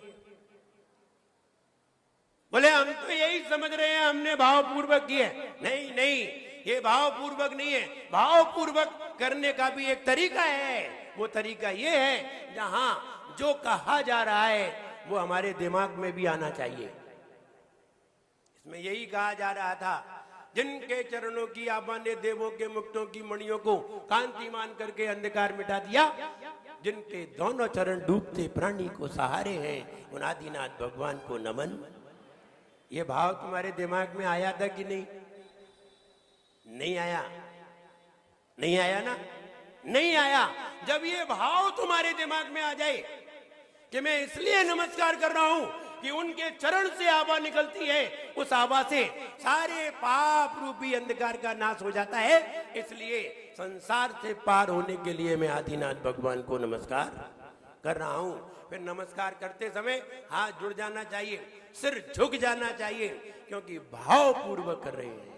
बोले हम तो यही समझ रहे हैं हमने भाव पूर्वक किया। नहीं नहीं, ये भाव पूर्वक नहीं है। भाव पूर्वक करने का भी एक तरीका है। वो तरीका ये है जहां जो कहा जा रहा है वो हमारे दिमाग में भी आना चाहिए। इसमें यही कहा जा रहा था, जिनके चरणों की आबा ने देवों के मुक्तों की मणियों को कांतिमान करके अंधकार मिटा दिया, जिनके दोनों चरण डूबते प्राणी को सहारे हैं, उन आदिनाथ भगवान को नमन। ये भाव तुम्हारे दिमाग में आया था कि नहीं? नहीं आया? नहीं आया ना? नहीं आया। जब ये भाव तुम्हारे दिमाग में आ जाए कि मैं इसलिए नमस्कार कर रहा हूं कि उनके चरण से आवा निकलती है, उस आवा से सारे पाप रूपी अंधकार का नाश हो जाता है। इसलिए संसार से पार होने के लिए मैं आदिनाथ भगवान को नमस्कार कर रहा हूं। फिर नमस्कार करते समय हाथ जुड़ जाना चाहिए, सिर झुक जाना चाहिए, क्योंकि भाव पूर्वक कर रहे हैं।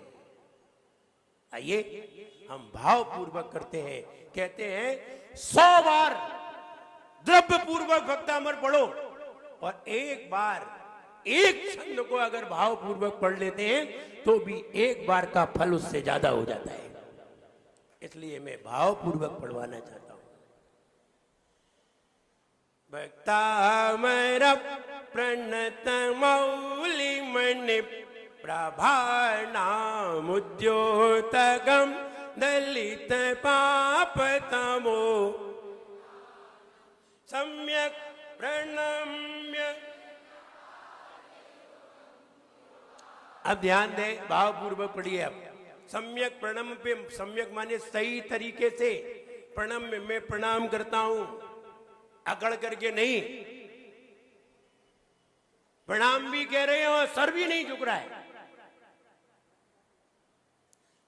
आइए हम भाव पूर्वक करते हैं। कहते हैं 100 बार द्रव्य पूर्वक भक्तामर पढ़ो और एक बार एक छंद को अगर भाव पूर्वक पढ़ लेते हैं तो भी एक बार का फल उससे ज्यादा हो जाता है। इसलिए मैं भाव पूर्वक पढ़वाना चाहता हूं। भक्तामर प्रणत मौलि मणि प्रभानाम उद्योतगम दलित पाप तमो सम्यक प्रणम्य। अब ध्यान दें, भाव पूर्वक पढ़िए। अब सम्यक प्रणम पे, सम्यक माने सही तरीके से, प्रणम में मैं प्रणाम करता हूं, अकड़ करके नहीं। प्रणाम भी कह रहे हैं और सर भी नहीं झुक रहा है,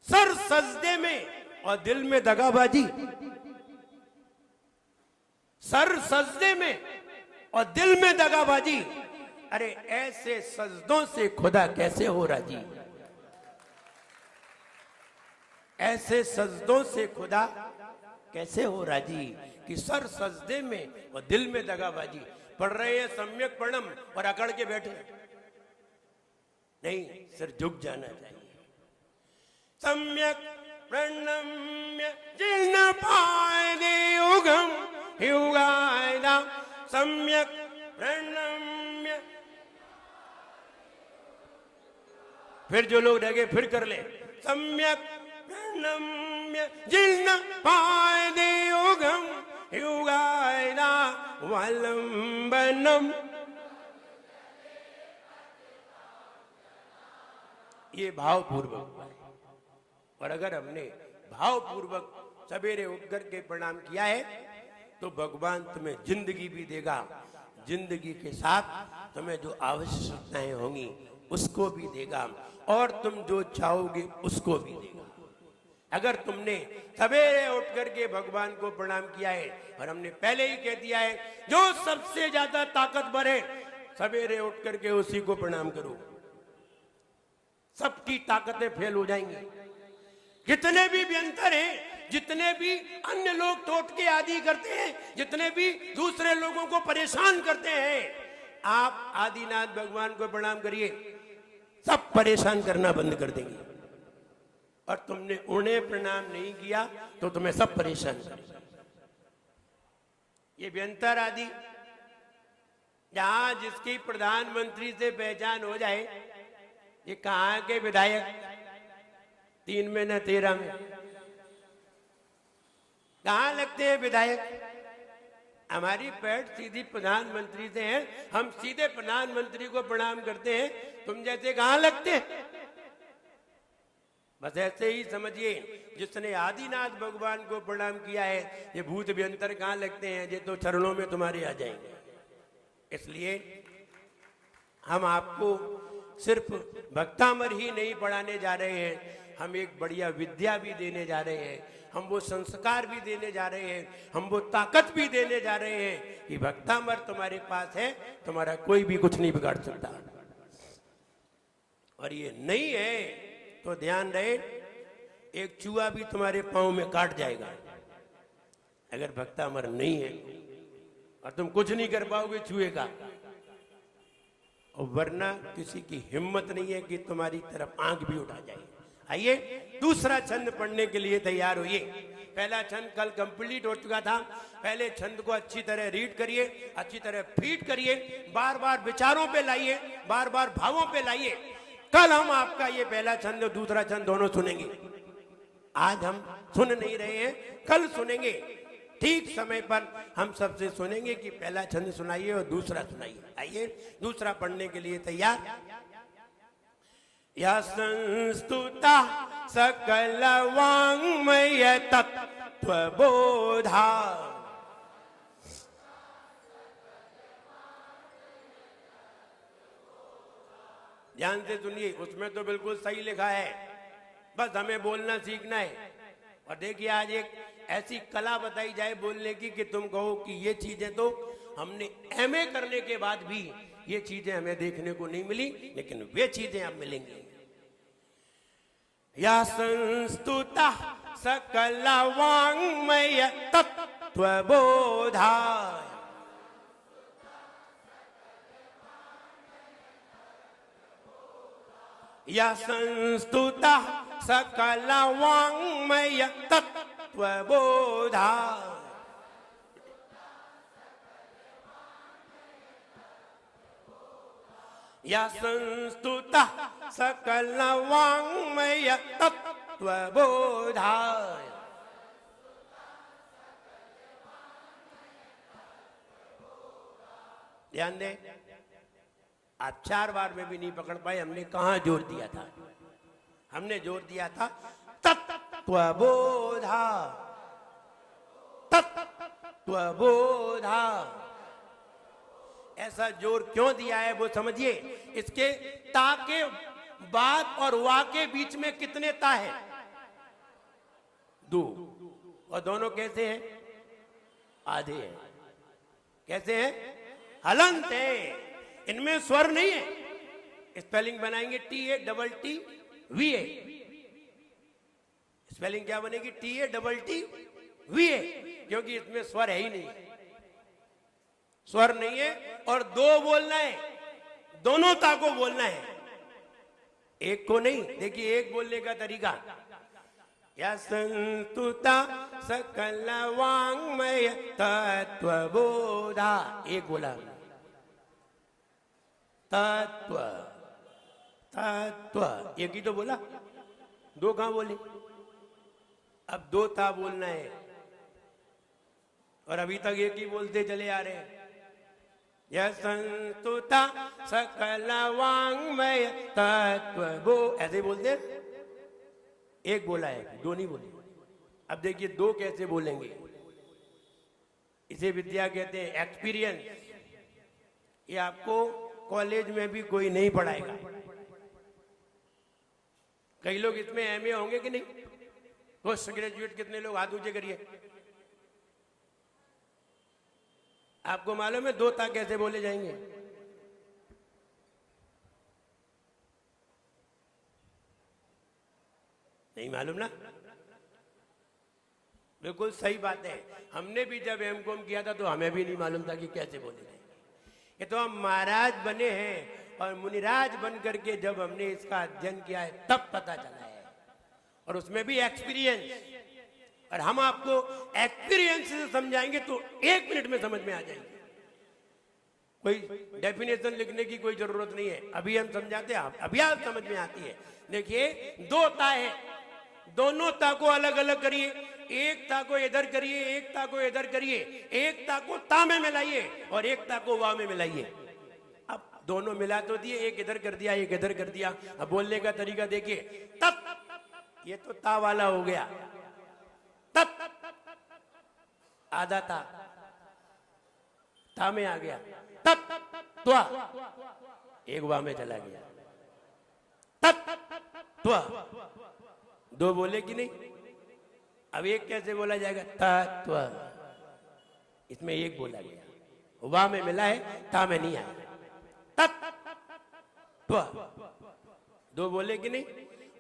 सर सजदे में और दिल में दगाबाजी। सर सजदे में और दिल में दगाबाजी। अरे ऐसे सजदों से खुदा कैसे हो राजी? ऐसे सजदों से खुदा कैसे हो राजी कि सर सजदे में और दिल में दगाबाजी। पढ़ रहे हैं सम्यक प्रणम और अकड़ के बैठे नहीं, सिर झुक जाना चाहिए। सम्यक प्रणम्य जिन पाए युगम युगायदा सम्यक प्रणम्य। फिर जो लोग रह गए फिर कर ले। सम्यक प्रणम्य जिन पाए युगम युगायदा वलंबनम। ये भाव पूर्वक। और अगर हमने भाव पूर्वक सवेरे उठ करके प्रणाम किया है तो भगवान तुम्हें जिंदगी भी देगा, जिंदगी के साथ तुम्हें जो आवश्यकताएं होंगी उसको भी देगा, और तुम जो चाहोगे उसको भी देगा। अगर तुमने सवेरे उठ करके भगवान को प्रणाम किया है, और हमने पहले ही कह दिया है जो सबसे ज्यादा ताकतवर है सवेरे उठ करके उसी को प्रणाम करो, सबकी ताकतें फेल हो जाएंगी। जितने भी व्यंतर हैं, जितने भी अन्य लोग टोटके आदि करते हैं, जितने भी दूसरे लोगों को परेशान करते हैं, आप आदिनाथ भगवान को प्रणाम करिए, सब परेशान करना बंद कर देंगे। और तुमने उन्हें प्रणाम नहीं किया तो तुम्हें सब परेशान करेंगे। ये व्यंतर आदि जहां जिसकी प्रधानमंत्री से पहचान हो जाए, ये कहां के विधायक 3 में न 13 में कहां लगते हैं विधायक? हमारी पैठ सीधी प्रधानमंत्री से है, हम सीधे प्रधानमंत्री को प्रणाम करते हैं, तुम जैसे कहां लगते हैं? बस ऐसे ही समझिए, जिसने आदिनाथ भगवान को प्रणाम किया है, ये भूत व्यंतर कहां लगते हैं? ये तो चरणों में तुम्हारे आ जाएंगे। इसलिए हम आपको सिर्फ भक्तामर ही नहीं पढ़ाने जा रहे हैं, हम एक बढ़िया विद्या भी देने जा रहे हैं, हम वो संस्कार भी देने जा रहे हैं, हम वो ताकत भी देने जा रहे हैं कि भक्तामर तुम्हारे पास है, तुम्हारा कोई भी कुछ नहीं बिगाड़ सकता। और ये नहीं है तो ध्यान रहे, एक चूहा भी तुम्हारे पांव में काट जाएगा अगर भक्तामर नहीं है, और तुम कुछ नहीं कर पाओगे चूहे का। और वरना किसी की हिम्मत नहीं है कि तुम्हारी तरफ आंख भी उठा जाए। आइए दूसरा छंद पढ़ने के लिए तैयार होइए। पहला छंद कल कंप्लीट हो चुका था। पहले छंद को अच्छी तरह रीड करिए, अच्छी तरह फीड करिए, बार बार विचारों पे लाइए, बार बार भावों पे लाइए। कल हम आपका ये पहला छंद और दूसरा छंद दोनों सुनेंगे। आज हम सुन नहीं रहे हैं, कल सुनेंगे। ठीक समय पर हम सबसे सुनेंगे कि पहला छंद सुनाइए और दूसरा सुनाइए। आइए दूसरा पढ़ने के लिए तैयार। या संस्तुता सकल वाङ्मय तत्त्वबोधा ध्यान से सुनिए, उसमें तो बिल्कुल सही लिखा है, बस हमें बोलना सीखना है। और देखिए आज एक ऐसी कला बताई जाए बोलने की कि तुम कहो कि ये चीजें तो हमने एमए करने के बाद भी ये चीजें हमें देखने को नहीं मिली, लेकिन वे चीजें अब मिलेंगी। या संस्तुता सकल वाङ्मय तत्त्वबोधाय या संस्तुता सकल वाङ्मय तत्त्वबोधाय या संस्तुता सकल वाङ्मय तत्त्वबोधाय। ध्यान दें, आप 4 बार में भी नहीं पकड़ पाए। हमने कहां जोर दिया था? हमने जोर दिया था तत्त्वबोधा, तत्त्वबोधा। ऐसा जोर क्यों दिया है वो समझिए। इसके ता के बाद और वा के बीच में कितने ता है? 2। और दोनों कैसे हैं? आधे हैं। कैसे हैं? हलंत है, इनमें स्वर नहीं है। स्पेलिंग बनाएंगे TATTVA। स्पेलिंग क्या बनेगी? TATTVA, क्योंकि इसमें स्वर है ही नहीं, स्वर नहीं है। और 2 बोलना है, दोनों ता को बोलना है, एक को नहीं। देखिए एक बोलने का तरीका, या संतुता सकल वाङ्मय तत्त्वबोधा। एक बोला तत्व, तत्व, एक ही तो बोला, 2 कहां बोले? अब 2 ता बोलना है, और अभी तक एक ही बोलते चले आ रहे हैं। यह संतुता सकल वाङ्मय तत्त्वबो, ऐसे बोलते हैं। एक बोला है, 2 नहीं बोले। अब देखिए 2 कैसे बोलेंगे। इसे विद्या कहते हैं, एक्सपीरियंस। ये आपको कॉलेज में भी कोई नहीं पढ़ाएगा। कई लोग इसमें एमए होंगे कि नहीं? पोस्ट ग्रेजुएट कितने लोग? हाथ ऊंचे करिए। आपको मालूम है 2 ता कैसे बोले जाएंगे? नहीं मालूम ना? बिल्कुल सही बात है। हमने भी जब एमकॉम किया था तो हमें भी नहीं मालूम था कि कैसे बोले जाएंगे। ये तो हम महाराज बने हैं और मुनिराज बन करके जब हमने इसका अध्ययन किया है तब पता चला है, और उसमें भी एक्सपीरियंस। और हम आपको एक्सपीरियंस से समझाएंगे तो 1 मिनट में समझ में आ जाएंगे। कोई डेफिनेशन लिखने की कोई जरूरत नहीं है, अभी हम समझाते हैं, अभी आप समझ में आती है। देखिए 2 ता है, दोनों ता को अलग अलग करिए। एक ता को इधर करिए, एक ता को इधर करिए, एक ता को ता में मिलाइए और एक ता को वा में मिलाइए। अब दोनों मिला तो दिए, एक इधर कर दिया, एक इधर कर दिया। अब बोलने का तरीका देखिए, तत, ये तो ता वाला हो गया, तत आधा ता में आ गया, तत त्वा एक वा में चला गया, तत त्वा 2 बोले कि नहीं? अब एक कैसे बोला जाएगा? तत्व, इसमें एक बोला गया, वा में मिला है, ता में नहीं आया। तत्व 2 बोले कि नहीं?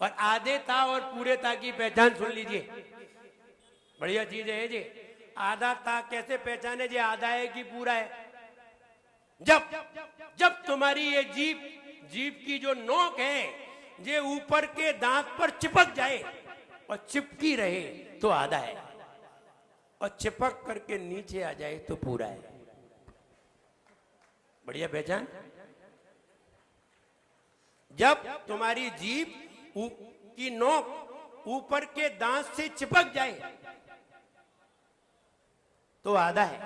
और आधे ता और पूरे ता की पहचान सुन लीजिए, बढ़िया चीज है जी। आधा ता कैसे पहचाने जी आधा है कि पूरा है? जब तुम्हारी ये जीभ की जो नोक है ये ऊपर के दांत पर चिपक जाए और चिपकी रहे तो आधा है, और चिपक करके नीचे आ जाए तो पूरा है। बढ़िया पहचान। जब तुम्हारी जीभ की नोक ऊपर के दांत से चिपक जाए तो आधा है।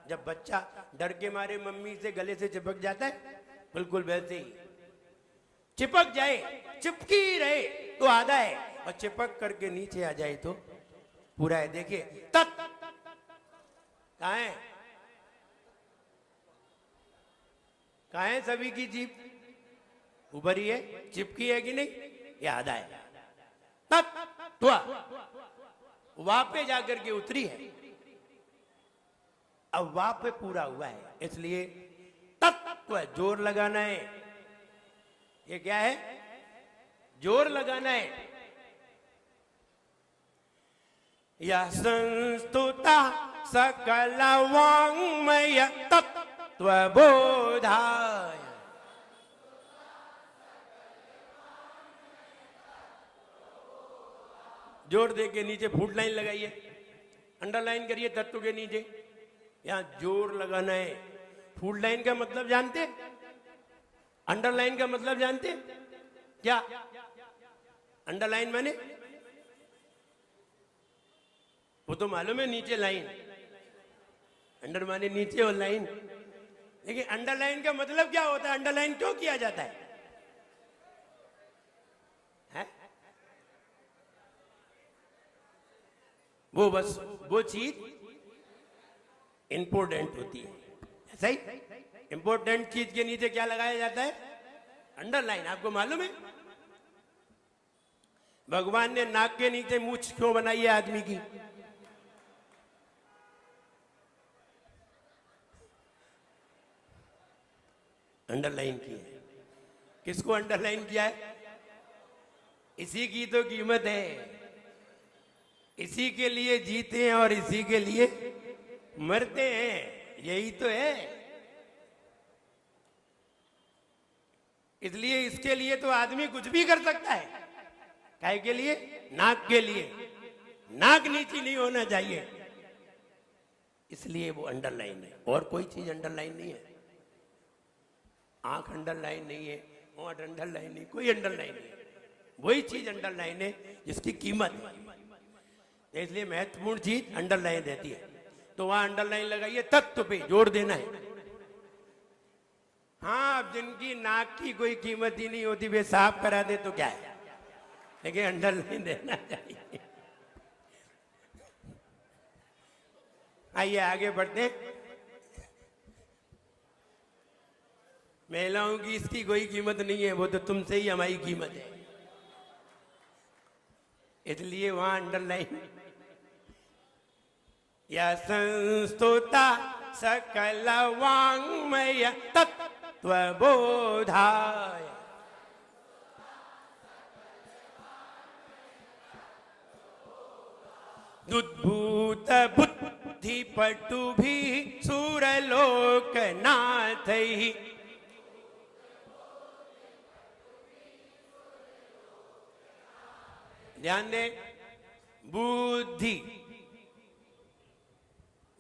जब बच्चा डर के मारे मम्मी से गले से चिपक जाता है, बिल्कुल वैसे ही चिपक जाए, चिपकी रहे तो आधा है, और चिपक करके नीचे आ जाए तो पूरा है। देखिए तत् कहां है? कहां है सभी की जीभ? ऊपर ही है, चिपकी है कि नहीं, ये आधा है। तत्व वहां पे जाकर के उतरी है, अब वहां पे पूरा हुआ है, इसलिए तत्व जोर लगाना है। ये क्या है, जोर लगाना है। या संस्तुता सकल वाङ्मय तत्व बोधाय। जोर दे के नीचे फुट लाइन लगाइए, अंडरलाइन करिए तत्व के नीचे, यहां जोर लगाना है। फुट लाइन का मतलब जानते, अंडरलाइन का मतलब जानते क्या? अंडरलाइन माने वो तो मालूम है, नीचे लाइन, अंडर माने नीचे और लाइन, लेकिन अंडरलाइन का मतलब क्या होता है? अंडरलाइन क्यों किया जाता है? वो बस वो चीज इंपोर्टेंट होती है, ऐसा ही इंपोर्टेंट चीज के नीचे क्या लगाया जाता है? अंडरलाइन। आपको मालूम है भगवान ने नाक के नीचे मूंछ क्यों बनाई है आदमी की? अंडरलाइन की है। किसको अंडरलाइन किया है? इसी की तो कीमत है, इसी के लिए जीते हैं और इसी के लिए मरते हैं, यही तो है। इसलिए इसके लिए तो आदमी कुछ भी कर सकता है। काहे के लिए? नाक के लिए। नाक नीची नहीं होना चाहिए, इसलिए वो अंडरलाइन है, और कोई चीज अंडरलाइन नहीं है। आंख अंडरलाइन नहीं है, होंठ अंडरलाइन नहीं, कोई अंडरलाइन नहीं है। वही चीज अंडरलाइन है जिसकी कीमत है, इसलिए महत्वपूर्ण चीज अंडरलाइन रहती है। तो वहां अंडरलाइन लगाइए, तत्व पे जोर देना है। हाँ, अब जिनकी नाक की कोई कीमत ही नहीं होती वे साफ करा दे तो क्या है, लेकिन अंडरलाइन देना चाहिए। आइए आगे बढ़ते। महिलाओं की इसकी कोई कीमत नहीं है, वो तो तुमसे ही हमारी कीमत है, इसलिए वहां अंडरलाइन। या संस्तुता सकल वाङ्मय तत्व बोधाय। दुद्भूत बुद्धि पटु भी सूरलोक नाथ ही। ध्यान दे, बुद्धि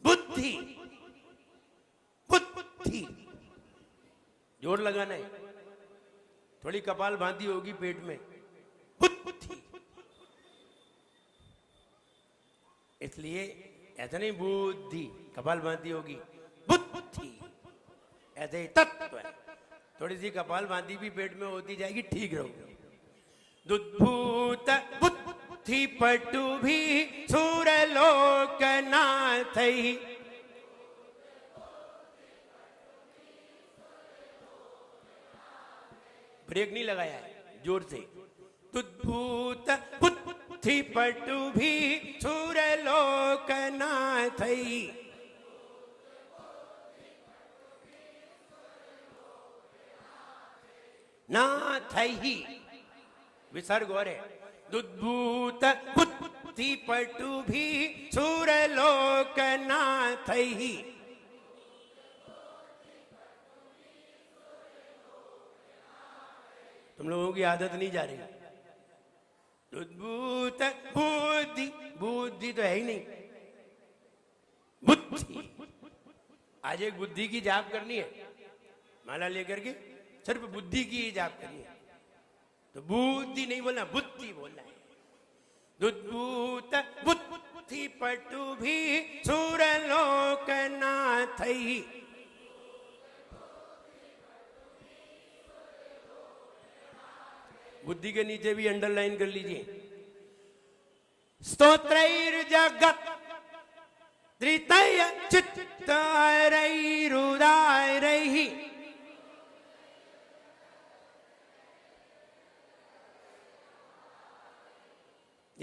बुद्धि बुद्धि, जोर लगाना है। थोड़ी कपाल बांधी होगी पेट में, बुद्धि, इसलिए ऐसा नहीं बुद्धि कपाल बांधी होगी, बुद्धि ऐसे ही तत्व है। थोड़ी सी कपाल बांधी भी पेट में होती जाएगी, ठीक रहोगे। दुद्भूत बुद्धि पटु भी सूरलोक नाथ ही। ब्रेक नहीं लगाया है, जोर से। दुद्भूत बुद्धि पटु भी सूरलोक नाथ ही। नाथ ही विसर्ग और है। दुद्भूत बुद्धि पटु भी सूरलोक नाथ ही। तुम लोगों की आदत नहीं जा रही। दुद्भूत बुद्धि, बुद्धि तो है ही नहीं, बुद्धि। आज एक बुद्धि की जाप करनी है, माला लेकर के सिर्फ बुद्धि की ही जाप करनी है, तो बुद्धि नहीं बोलना, बुद्धि बोलना है। दुद्भूत बुद्धि पटु भी सूरलोक नाथ ही। बुद्धि के नीचे भी अंडरलाइन कर लीजिए। स्तोत्रैर जगत त्रितय चित्तरैरुदारैहि।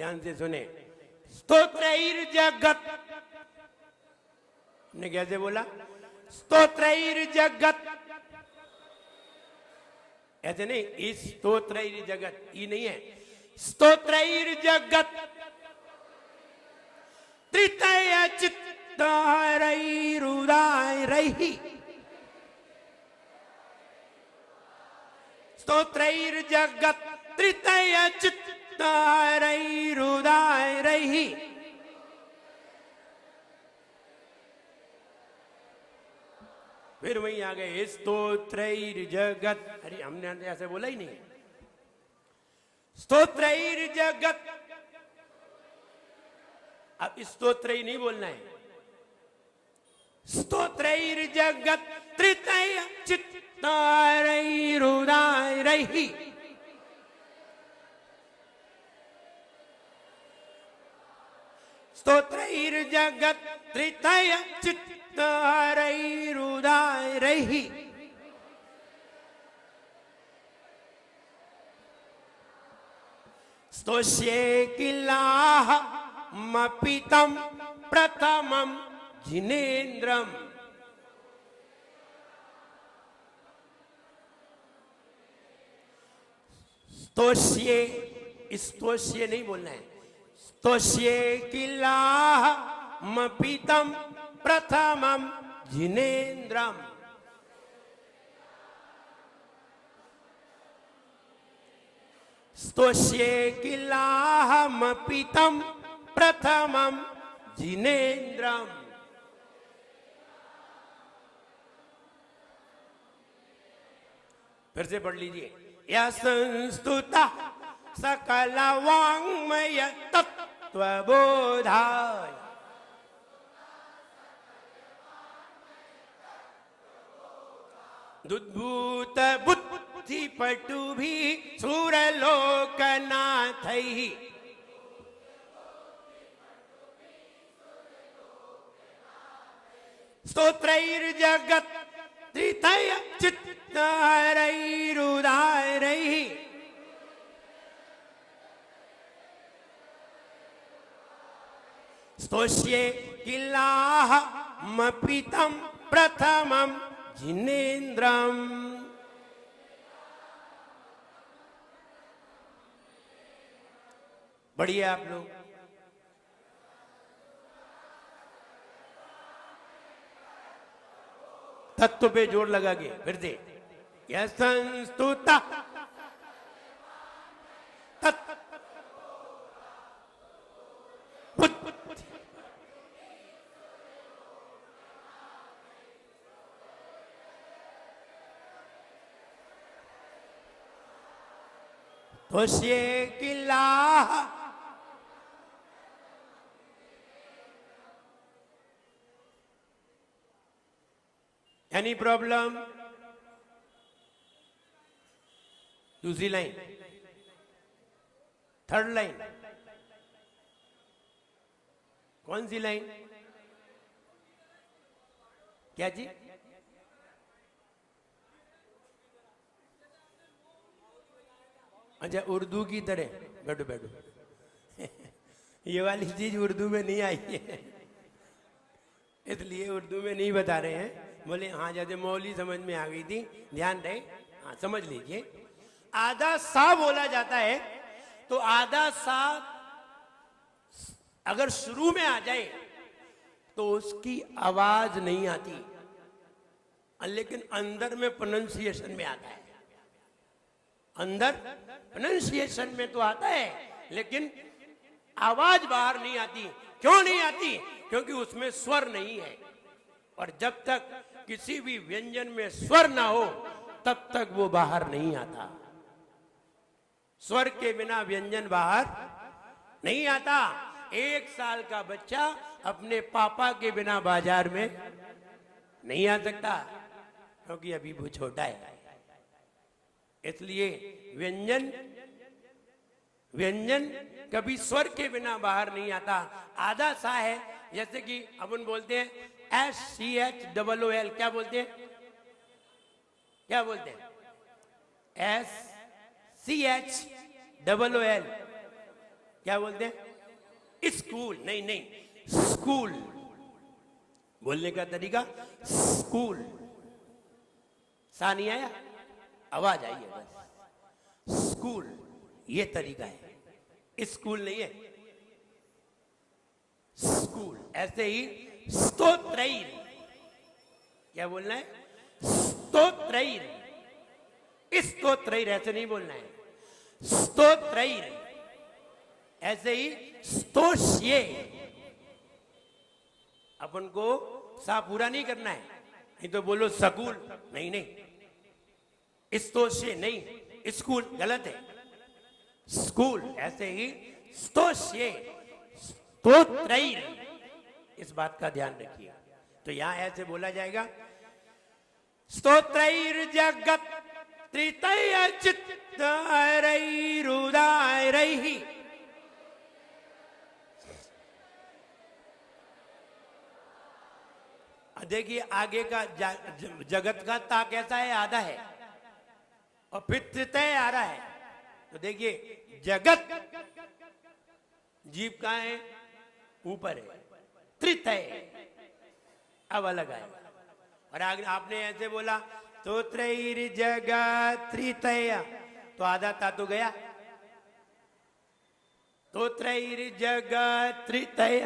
ध्यान से सुने। स्तोत्रैर जगत, ने कैसे बोला? स्तोत्रैर जगत, ऐसे नहीं, इस स्तोत्रैर जगत, ई नहीं है, स्तोत्रैर जगत त्रितय चित्तरैरुदारैहि, स्तोत्रैर जगत त्रितय चित्तरैरुदारैहि। फिर वहीं आ गए स्तोत्रैर जगत, अरे हमने ऐसे बोला ही नहीं, स्तोत्रैर जगत, अब स्तोत्र ही नहीं बोलना है, स्तोत्रैर जगत त्रितय चित्तरैरुदारैहि, स्तोत्रैर जगत त्रितय चित्तरैरुदारैहि। स्तोष्ये किलाह मपितम प्रथमम जिनेन्द्रम, स्तोष्ये, स्तोष्ये नहीं बोलना है, स्तोष्ये किलाह मपितम प्रथमम जिनेन्द्रम, स्तोष्ये किलाह मपितम प्रथमम जिनेन्द्रम। फिर से पढ़ लीजिए। यह संस्तुता सकल वाङ्मय तत्त्वबोधाय, दुद्भूत बुद्धि पटु भी सुरलोकनाथैः, स्तोत्रैर जगत त्रितय चित्तरैरुदारैः, स्तोष्ये किलाह मपितम प्रथमम जिनेन्द्रम। बढ़िया आप लोग। तत्व पे जोर लगा के फिर से। यह संस्तुता स्तोष्ये किलाह एनी प्रॉब्लम? दूसरी लाइन, थर्ड लाइन, कौन सी लाइन? क्या जी? अच्छा, उर्दू की तरह। बैठो बैठो ये वाली चीज उर्दू में नहीं आई है, इसलिए उर्दू में नहीं बता रहे हैं। बोले हाँ, जैसे मौली समझ में आ गई थी, ध्यान रहे। हाँ, समझ लीजिए। आधा सा बोला जाता है, तो आधा सा अगर शुरू में आ जाए तो उसकी आवाज नहीं आती, लेकिन अंदर में प्रोनंसिएशन में आता है। अंदर प्रोनंसिएशन में तो आता है, लेकिन आवाज बाहर नहीं आती। क्यों नहीं आती? क्योंकि उसमें स्वर नहीं है, और जब तक किसी भी व्यंजन में स्वर ना हो तब तक वो बाहर नहीं आता। स्वर के बिना व्यंजन बाहर नहीं आता। 1 साल का बच्चा अपने पापा के बिना बाजार में नहीं आ सकता, क्योंकि अभी वो छोटा है। इसलिए व्यंजन कभी स्वर के बिना बाहर नहीं आता। आधा सा है, जैसे कि अपन बोलते हैं SCHOOL, क्या बोलते हैं? क्या बोलते हैं? SCHOOL, क्या बोलते हैं? स्कूल नहीं नहीं, स्कूल बोलने का तरीका स्कूल। सा नहीं आया, आवाज आई है बस। स्कूल ये तरीका है, स्कूल नहीं है, स्कूल। ऐसे ही स्तोत्रैर, क्या बोलना है? स्तोत्रैर। स्तोत्रैर ऐसे नहीं बोलना है, स्तोत्रैर। ऐसे ही स्तोष्ये, अपन को सा पूरा नहीं करना है, नहीं तो बोलो सकूल, नहीं नहीं, स्तोष्ये नहीं, स्कूल गलत है, स्कूल। ऐसे ही स्तोष्ये, स्तोत्रैर, इस बात का ध्यान रखिए। तो यहां ऐसे बोला जाएगा, स्तोत्रैर जगत त्रितय चित्तैरुदारैहि। देखिए आगे का जगत का ता कैसा है? आधा है, और फिर त्रितय आ रहा है। तो देखिए जगत, जीव कहां है? ऊपर है, त्रितय अब अलग आएगा। और आगे आपने ऐसे बोला तो त्रैर जगत त्रितय, तो आधा ता तो गया, तो त्रैर जगत त्रितय,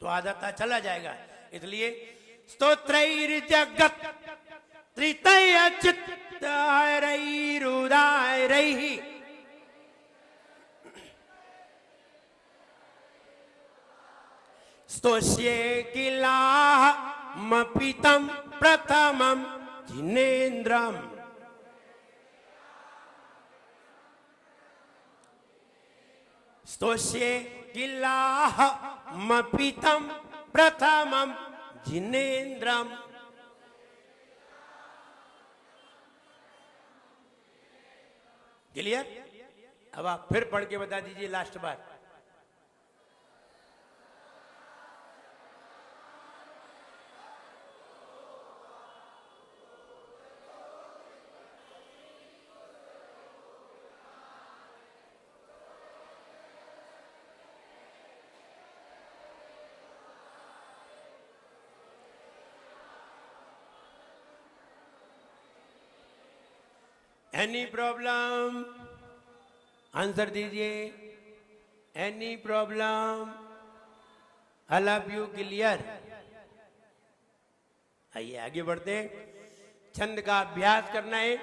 तो आधा ता चला जाएगा। इसलिए स्तोत्रैर जगत त्रितय चित्तैरुदारैहि। स्तोष्ये किलाहमपितं प्रथमं जिनेन्द्रम्। स्तोष्ये किलाहमपितं प्रथमं जिनेन्द्रम्। क्लियर? अब आप फिर पढ़ के बता दीजिए लास्ट बार। Any problem? आंसर दीजिए। Any problem? All of you clear? आइए आगे बढ़ते हैं। छंद का अभ्यास करना है।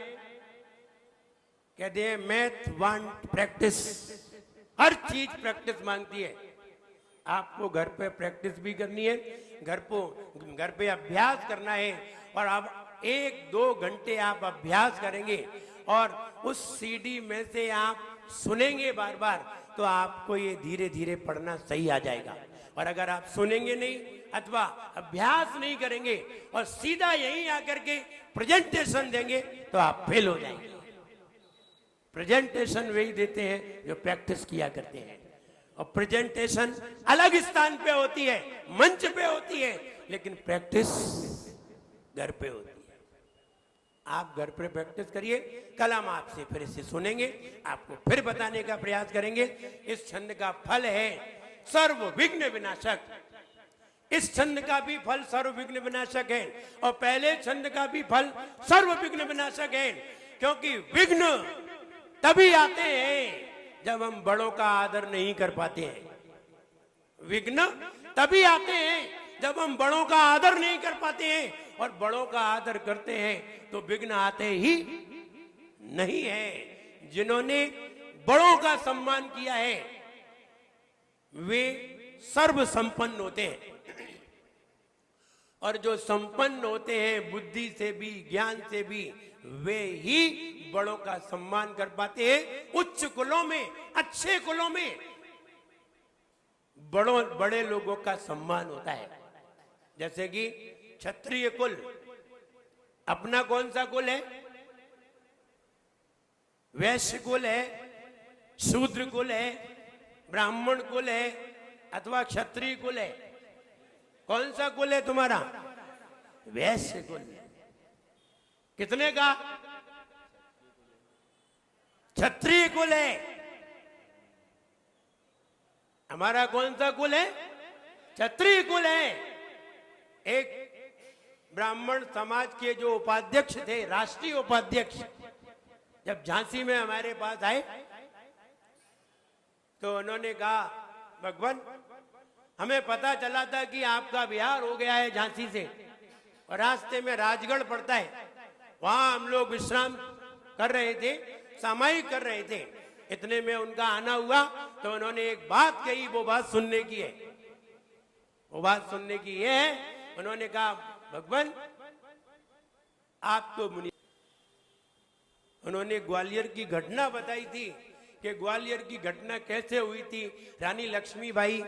कहते हैं मैथ वांट प्रैक्टिस, हर चीज प्रैक्टिस मांगती है। आपको घर पे प्रैक्टिस भी करनी है, घर पे अभ्यास करना है। और अब 1-2 घंटे आप अभ्यास करेंगे और उस सीडी में से आप सुनेंगे बार बार, तो आपको ये धीरे धीरे पढ़ना सही आ जाएगा। और अगर आप सुनेंगे नहीं अथवा अभ्यास नहीं करेंगे और सीधा यहीं आकर के प्रेजेंटेशन देंगे तो आप फेल हो जाएंगे। प्रेजेंटेशन वही देते हैं जो प्रैक्टिस किया करते हैं। और प्रेजेंटेशन अलग स्थान पे होती है, मंच पे होती है, लेकिन प्रैक्टिस घर पे होती है। आप घर पे प्रैक्टिस करिए। कल हम आपसे फिर इसे सुनेंगे, आपको फिर बताने का प्रयास करेंगे। इस छंद का फल है सर्व विघ्न विनाशक। इस छंद का भी फल सर्व विघ्न विनाशक है और पहले छंद का भी फल सर्व विघ्न विनाशक है। क्योंकि विघ्न तभी आते हैं जब हम बड़ों का आदर नहीं कर पाते हैं। विघ्न तभी आते हैं जब हम बड़ों का आदर नहीं कर पाते हैं, और बड़ों का आदर करते हैं तो विघ्न आते ही नहीं है। जिन्होंने बड़ों का सम्मान किया है वे सर्व संपन्न होते हैं, और जो संपन्न होते हैं बुद्धि से भी ज्ञान से भी, वे ही बड़ों का सम्मान कर पाते हैं। उच्च कुलों में, अच्छे कुलों में बड़े लोगों का सम्मान होता है। जैसे कि क्षत्रिय कुल, अपना कौन सा कुल है? वैश्य कुल है, शूद्र कुल है, ब्राह्मण कुल है अथवा क्षत्रिय कुल है? कौन सा कुल है तुम्हारा? वैश्य कुल। कितने का? क्षत्रिय कुल है। हमारा कौन सा कुल है? क्षत्रिय कुल है। एक ब्राह्मण समाज के जो उपाध्यक्ष थे, राष्ट्रीय उपाध्यक्ष, जब झांसी में हमारे पास आए तो उन्होंने कहा, भगवान हमें पता चला था कि आपका बिहार हो गया है झांसी से, और रास्ते में राजगढ़ पड़ता है, वहां हम लोग विश्राम कर रहे थे, सामायिक कर रहे थे। इतने में उनका आना हुआ तो उन्होंने एक बात कही, वो बात सुनने की है। वो बात सुनने की है, उन्होंने कहा, भगवान आप तो मुनि। उन्होंने ग्वालियर की घटना बताई थी कि ग्वालियर की घटना कैसे हुई थी। रानी लक्ष्मीबाई,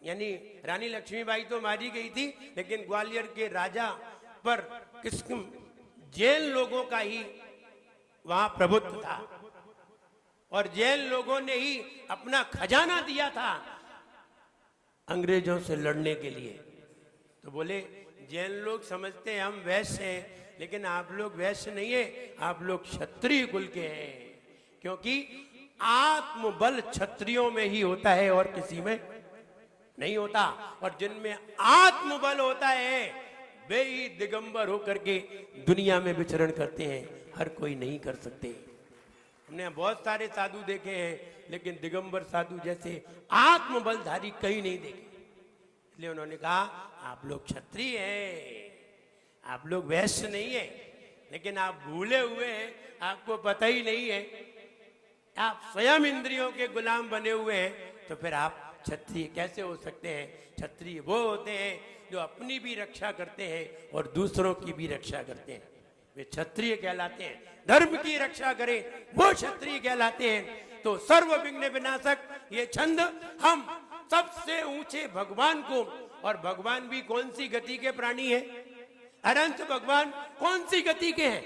यानी रानी लक्ष्मीबाई तो मारी गई थी, लेकिन ग्वालियर के राजा पर किस जैन लोगों का ही वहां प्रभुत्व था, और जैन लोगों ने ही अपना खजाना दिया था अंग्रेजों से लड़ने के लिए। तो बोले, जैन लोग समझते हैं हम वैश्य हैं, लेकिन आप लोग वैश्य नहीं है, आप लोग क्षत्रिय कुल के हैं, क्योंकि आत्मबल क्षत्रियों में ही होता है और किसी में नहीं होता। और जिनमें आत्मबल होता है वे ही दिगंबर होकर के दुनिया में विचरण करते हैं, हर कोई नहीं कर सकते। हमने बहुत सारे साधु देखे हैं, लेकिन दिगंबर साधु जैसे आत्मबलधारी कहीं नहीं देखे। इसलिए उन्होंने कहा, आप लोग क्षत्रिय हैं, आप लोग वैश्य नहीं है, लेकिन आप भूले हुए हैं, आपको पता ही नहीं है, आप स्वयं इंद्रियों के गुलाम बने हुए हैं, तो फिर आप क्षत्रिय कैसे हो सकते हैं? क्षत्रिय वो होते हैं जो अपनी भी रक्षा करते हैं और दूसरों की भी रक्षा करते हैं, वे क्षत्रिय कहलाते हैं। धर्म की रक्षा करें वो क्षत्रिय कहलाते हैं। तो सर्व विघ्न विनाशक ये छंद हम सबसे ऊंचे भगवान को, और भगवान भी कौन सी गति के प्राणी है? अनंत भगवान कौन सी गति के हैं?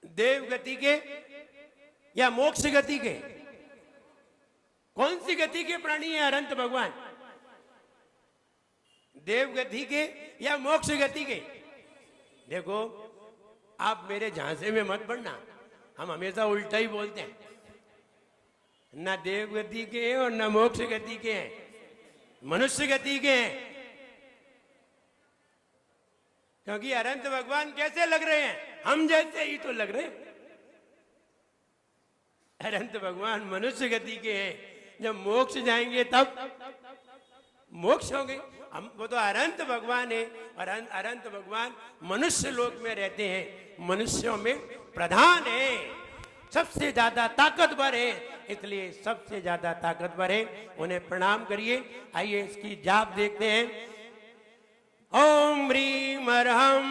देव गति के या मोक्ष गति के? कौन सी गति के प्राणी है अनंत भगवान? देव गति के या मोक्ष गति के? देखो, आप मेरे झांसे में मत पड़ना, हम हमेशा उल्टा ही बोलते हैं। ना देव गति के हैं और ना मोक्ष गति के हैं, मनुष्य गति के हैं। क्योंकि अनंत भगवान कैसे लग रहे हैं? हम जैसे ही तो लग रहे हैं। अनंत भगवान मनुष्य गति के हैं, जब मोक्ष जाएंगे तब मोक्ष होंगे। हम वो तो अनंत भगवान है, और अनंत भगवान मनुष्य लोक में रहते हैं, मनुष्यों में प्रधान है, सबसे ज्यादा ताकतवर है, इसलिए सबसे ज्यादा ताकतवर है, उन्हें प्रणाम करिए। आइए इसकी जाप देखते हैं। ओम ह्रीम अर्हम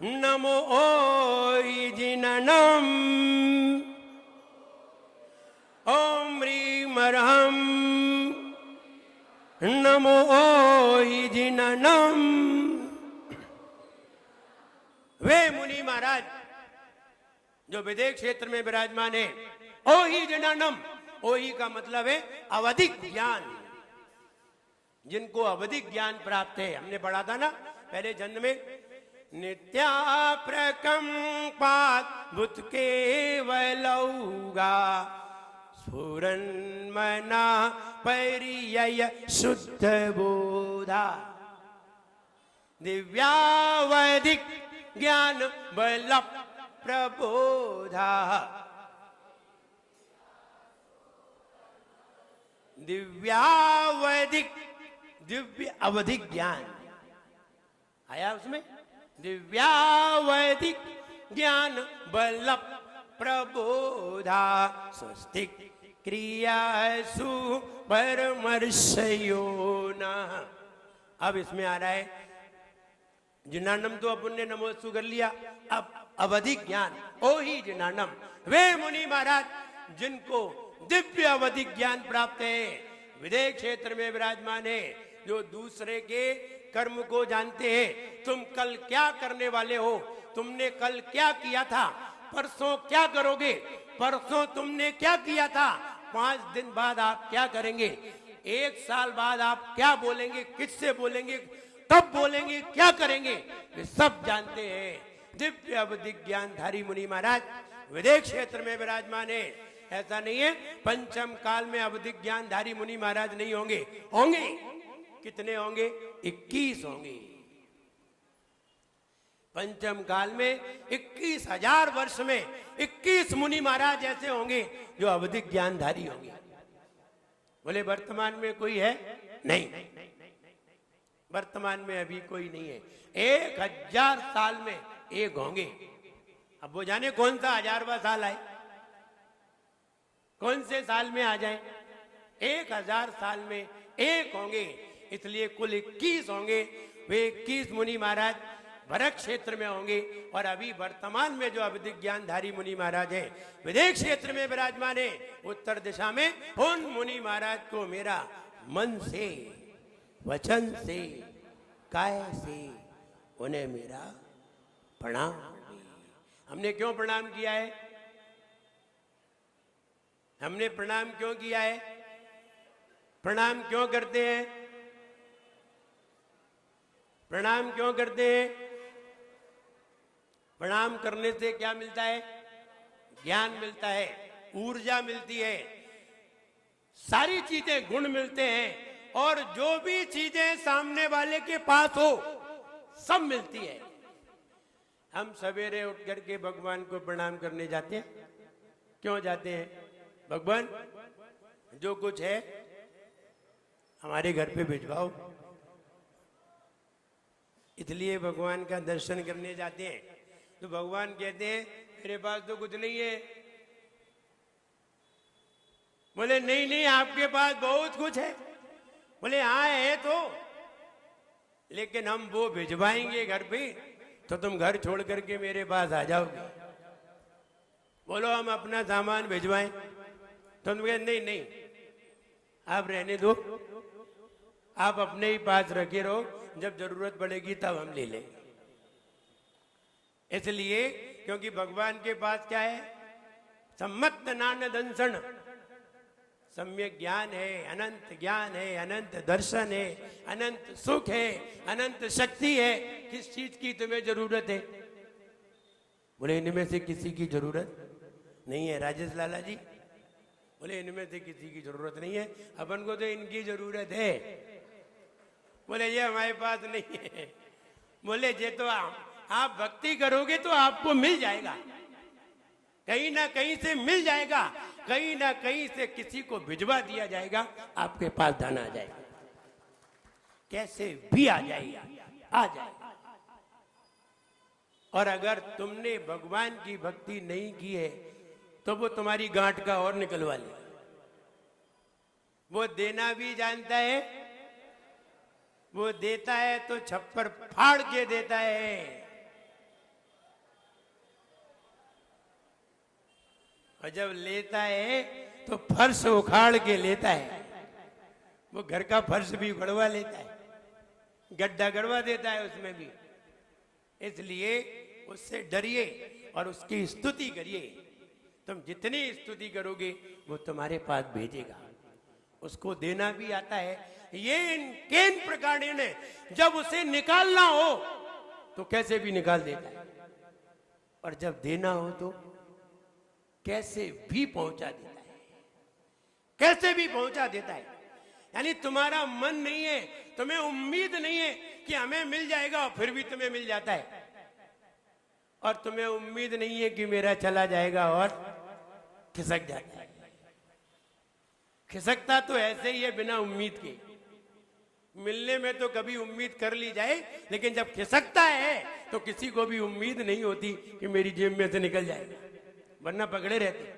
नमो ओई जिननम। ओम ह्रीम अर्हम नमो ओई जिननम। वे मुनि महाराज जो विदेह क्षेत्र में विराजमान है, ओहि जिननम, ओहि का मतलब है अवधिक ज्ञान, जिनको अवधिक ज्ञान प्राप्त है। हमने पढ़ा था ना पहले जन्म में, नित्या प्रकंपात भूत केवलौगा स्फुरन मना परियय शुद्ध बोधा दिव्यावधिक ज्ञान बल प्रबोधा। दिव्यावधिक, दिव्य अवधिक ज्ञान आया उसमें, दिव्यावधिक ज्ञान बल प्रबोधा स्वस्तिक क्रियासु परमर्शयो न। अब इसमें आ रहा है जिनानम, तो अपन ने नमोस्तु कर लिया, अब अवधिक ज्ञान, ओ ही जिनानम, वे मुनि महाराज जिनको दिव्य अवधिक ज्ञान प्राप्त है, विदेह क्षेत्र में विराजमान है, जो दूसरे के कर्म को जानते हैं। तुम कल क्या करने वाले हो, तुमने कल क्या किया था, परसों क्या करोगे, परसों तुमने क्या किया था, 5 दिन बाद आप क्या करेंगे, 1 साल बाद आप क्या बोलेंगे, किससे बोलेंगे, कब बोलेंगे, क्या करेंगे, वे सब जानते हैं। दिव्य अवधिक ज्ञानधारी मुनि महाराज विदेह क्षेत्र में विराजमान है। ऐसा नहीं है। पंचम काल में अवधिक ज्ञानधारी मुनि महाराज नहीं होंगे, होंगे कितने होंगे? 21 होंगे। पंचम काल में 21,000 वर्ष में 21 मुनि महाराज ऐसे होंगे जो अवधिक ज्ञानधारी होंगे। बोले वर्तमान में कोई है? नहीं, वर्तमान में अभी कोई नहीं है। 1000 साल में एक होंगे। अब वो जाने कौन सा 1000वां साल आए, कौन से साल में आ जाए। 1000 साल में एक होंगे, इसलिए कुल 21 होंगे। वे 21 मुनि महाराज भरत क्षेत्र में होंगे। और अभी वर्तमान में जो अवधिक ज्ञानधारी मुनि महाराज हैं विदेश क्षेत्र में विराजमान है, उत्तर दिशा में। उन मुनि महाराज को मेरा मन से, वचन से, काय से उन्हें मेरा प्रणाम। हमने क्यों प्रणाम किया है? हमने प्रणाम क्यों किया है? प्रणाम क्यों करते हैं? प्रणाम क्यों करते हैं? प्रणाम करने से क्या मिलता है? ज्ञान मिलता है, ऊर्जा मिलती है, सारी चीजें, गुण मिलते हैं। और जो भी चीजें सामने वाले के पास हो सब मिलती है। हम सवेरे उठ करके भगवान को प्रणाम करने जाते हैं। क्यों जाते हैं? भगवान जो कुछ है हमारे घर पे भिजवाओ, इसलिए भगवान का दर्शन करने जाते हैं। तो भगवान कहते हैं मेरे पास तो कुछ नहीं है। बोले नहीं नहीं, आपके पास बहुत कुछ है। बोले हाँ है तो, लेकिन हम वो भिजवाएंगे घर पे तो तुम घर छोड़ करके मेरे पास आ जाओगे। बोलो हम अपना सामान भिजवाएं, तो तुम कहते नहीं नहीं, आप रहने दो, आप अपने ही पास रखे रहो, जब जरूरत पड़ेगी तब हम ले लेंगे। इसलिए क्योंकि भगवान के पास क्या है? सम्मत नान दंसन, सम्यक ज्ञान है, अनंत ज्ञान है, अनंत दर्शन है, अनंत सुख है, अनंत शक्ति है। किस चीज की तुम्हें जरूरत है? बोले इनमें से किसी की जरूरत नहीं है राजेश लाला जी। बोले इनमें से किसी की जरूरत नहीं है, अपन को तो इनकी जरूरत है। बोले ये हमारे पास नहीं है। बोले ये तो आप भक्ति करोगे तो आपको मिल जाएगा, कहीं ना कहीं से मिल जाएगा, कहीं ना कहीं से किसी को भिजवा दिया जाएगा, आपके पास धन आ जाएगा, कैसे भी आ जाएगा, आ जाएगा। और अगर तुमने भगवान की भक्ति नहीं की है तो वो तुम्हारी गांठ का और निकलवा ले। वो देना भी जानता है, वो देता है तो छप्पर फाड़ के देता है, और जब लेता है तो फर्श उखाड़ के लेता है। वो घर का फर्श भी उखड़वा लेता है, गड्ढा गड़वा देता है उसमें भी। इसलिए उससे डरिए और उसकी स्तुति करिए। तुम जितनी स्तुति करोगे वो तुम्हारे पास भेजेगा। उसको देना भी आता है। ये केन प्रकार ने जब उसे निकालना हो तो कैसे भी निकाल देता है, और जब देना हो तो कैसे भी पहुंचा देता है, कैसे भी पहुंचा देता है। यानी तुम्हारा मन नहीं है, तुम्हें उम्मीद नहीं है कि हमें मिल जाएगा, और फिर भी तुम्हें मिल जाता है। और तुम्हें उम्मीद नहीं है कि मेरा चला जाएगा, और खिसक जाता है। खिसकता तो ऐसे ही है बिना उम्मीद के। मिलने में तो कभी उम्मीद कर ली जाए, लेकिन जब खिसकता है तो किसी को भी उम्मीद नहीं होती कि मेरी जेब में से निकल जाएगा, वरना पकड़े रहते।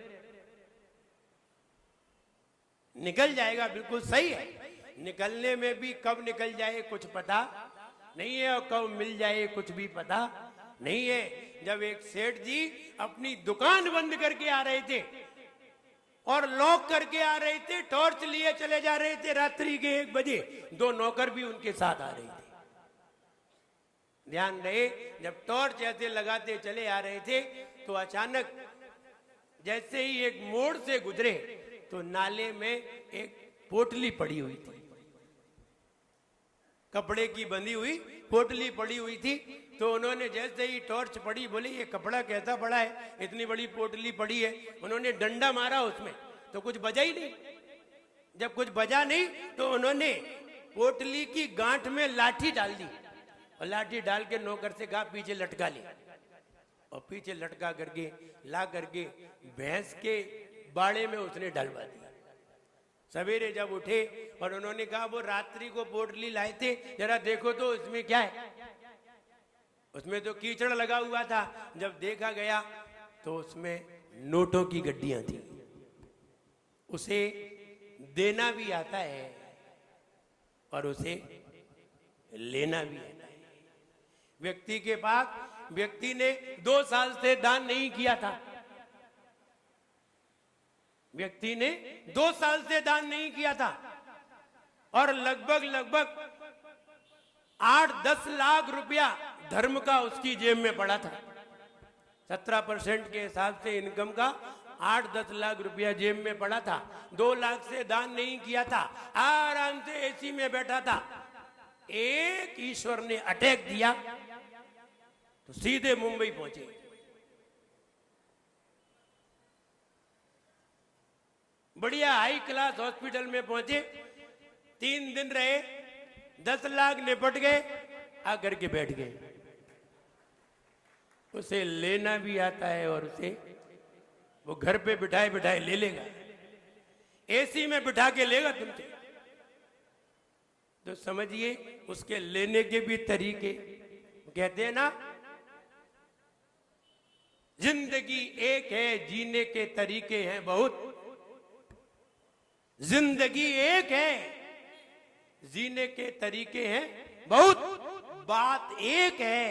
निकल जाएगा, बिल्कुल सही है। निकलने में भी कब निकल जाए कुछ पता नहीं है, और कब मिल जाए कुछ भी पता नहीं है। जब एक सेठ जी अपनी दुकान बंद करके आ रहे थे और लॉक करके आ रहे थे, टॉर्च लिए चले जा रहे थे रात्रि के 1 बजे, 2 नौकर भी उनके साथ आ रहे थे। ध्यान रहे, जब टॉर्च ऐसे लगाते चले आ रहे थे तो अचानक जैसे ही एक मोड़ से गुजरे तो नाले में एक पोटली पड़ी हुई थी। कपड़े की बंधी हुई पोटली पड़ी हुई थी। तो उन्होंने जैसे ही टॉर्च पड़ी, बोले ये कपड़ा कैसा पड़ा है, इतनी बड़ी पोटली पड़ी है। उन्होंने डंडा मारा उसमें तो कुछ बजा ही नहीं। जब कुछ बजा नहीं तो उन्होंने पोटली की गांठ में लाठी डाल दी और लाठी डाल के नौकर से कहा पीछे लटका ले, और पीछे लटका करके ला करके भैंस के बाड़े में उसने डलवा दिया। सवेरे जब उठे और उन्होंने कहा वो रात्रि को पोटली लाए थे, जरा देखो तो उसमें क्या है। उसमें तो कीचड़ लगा हुआ था। जब देखा गया तो उसमें नोटों की गड्डियां थी। उसे देना भी आता है और उसे लेना भी आता है। व्यक्ति के पास, व्यक्ति ने 2 साल से दान नहीं किया था। व्यक्ति ने 2 साल से दान नहीं किया था और लगभग 8-10 लाख रुपया धर्म का उसकी जेब में पड़ा था। 17% के हिसाब से इनकम का 8-10 लाख रुपया जेब में पड़ा था। 2 लाख से दान नहीं किया था, आराम से एसी में बैठा था। एक ईश्वर ने अटैक दिया तो सीधे मुंबई पहुंचे। बढ़िया हाई क्लास हॉस्पिटल में पहुंचे। 3 दिन रहे, 10 लाख निपट गए, आकर के बैठ गए। उसे लेना भी आता है और उसे वो घर पे बिठाए बिठाए ले लेगा, एसी में बिठा के लेगा तुमसे। तो समझिए उसके लेने के भी तरीके। कहते हैं ना, जिंदगी एक है, जीने के तरीके हैं बहुत। जिंदगी एक है, जीने के तरीके हैं बहुत, बात एक है,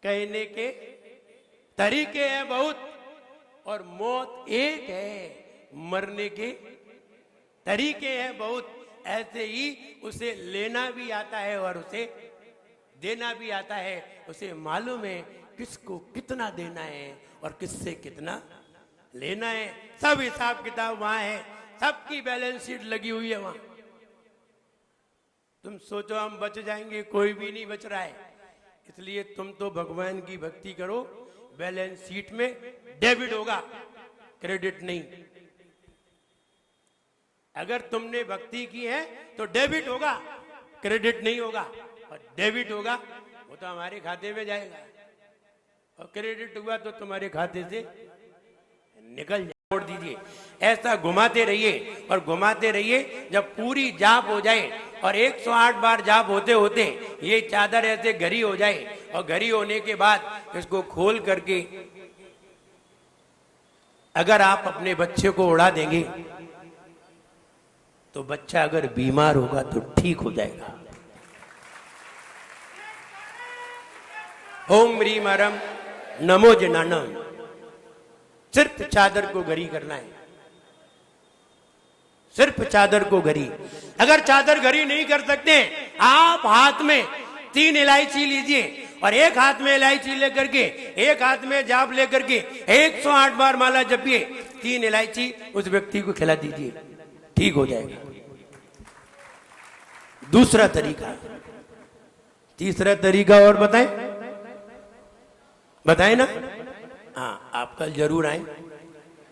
कहने के तरीके हैं बहुत, और मौत एक है, मरने के तरीके हैं बहुत। ऐसे ही उसे लेना भी आता है और उसे देना भी आता है। उसे मालूम है किसको कितना देना है और किससे कितना लेना है। सब हिसाब किताब वहां है, सबकी बैलेंस शीट लगी हुई है वहां। तुम सोचो हम बच जाएंगे, कोई भी नहीं बच रहा है। इसलिए तुम तो भगवान की भक्ति करो। बैलेंस शीट में डेबिट होगा, क्रेडिट नहीं। अगर तुमने भक्ति की है तो डेबिट होगा, क्रेडिट नहीं होगा। और डेबिट होगा वो तो हमारे खाते में जाएगा, और क्रेडिट हुआ तो तुम्हारे खाते से निकल जाए। छोड़ दीजिए, ऐसा घुमाते रहिए और घुमाते रहिए। जब पूरी जाप हो जाए और 108 बार जाप होते होते ये चादर ऐसे घरी हो जाए, और घरी होने के बाद इसको खोल करके अगर आप अपने बच्चे को उड़ा देंगे तो बच्चा अगर बीमार होगा तो ठीक हो जाएगा। ओम ह्रीम अरम नमो जनानम। सिर्फ चादर को घरी करना है, सिर्फ चादर को घरी। अगर चादर घरी नहीं कर सकते, आप हाथ में 3 इलायची लीजिए और एक हाथ में इलायची लेकर के, एक हाथ में जाप लेकर के 108 बार माला जपिए। 3 इलायची उस व्यक्ति को खिला दीजिए, ठीक हो जाएगा। दूसरा तरीका, तीसरा तरीका और बताएं, बताएं ना। हाँ, आप कल जरूर आए,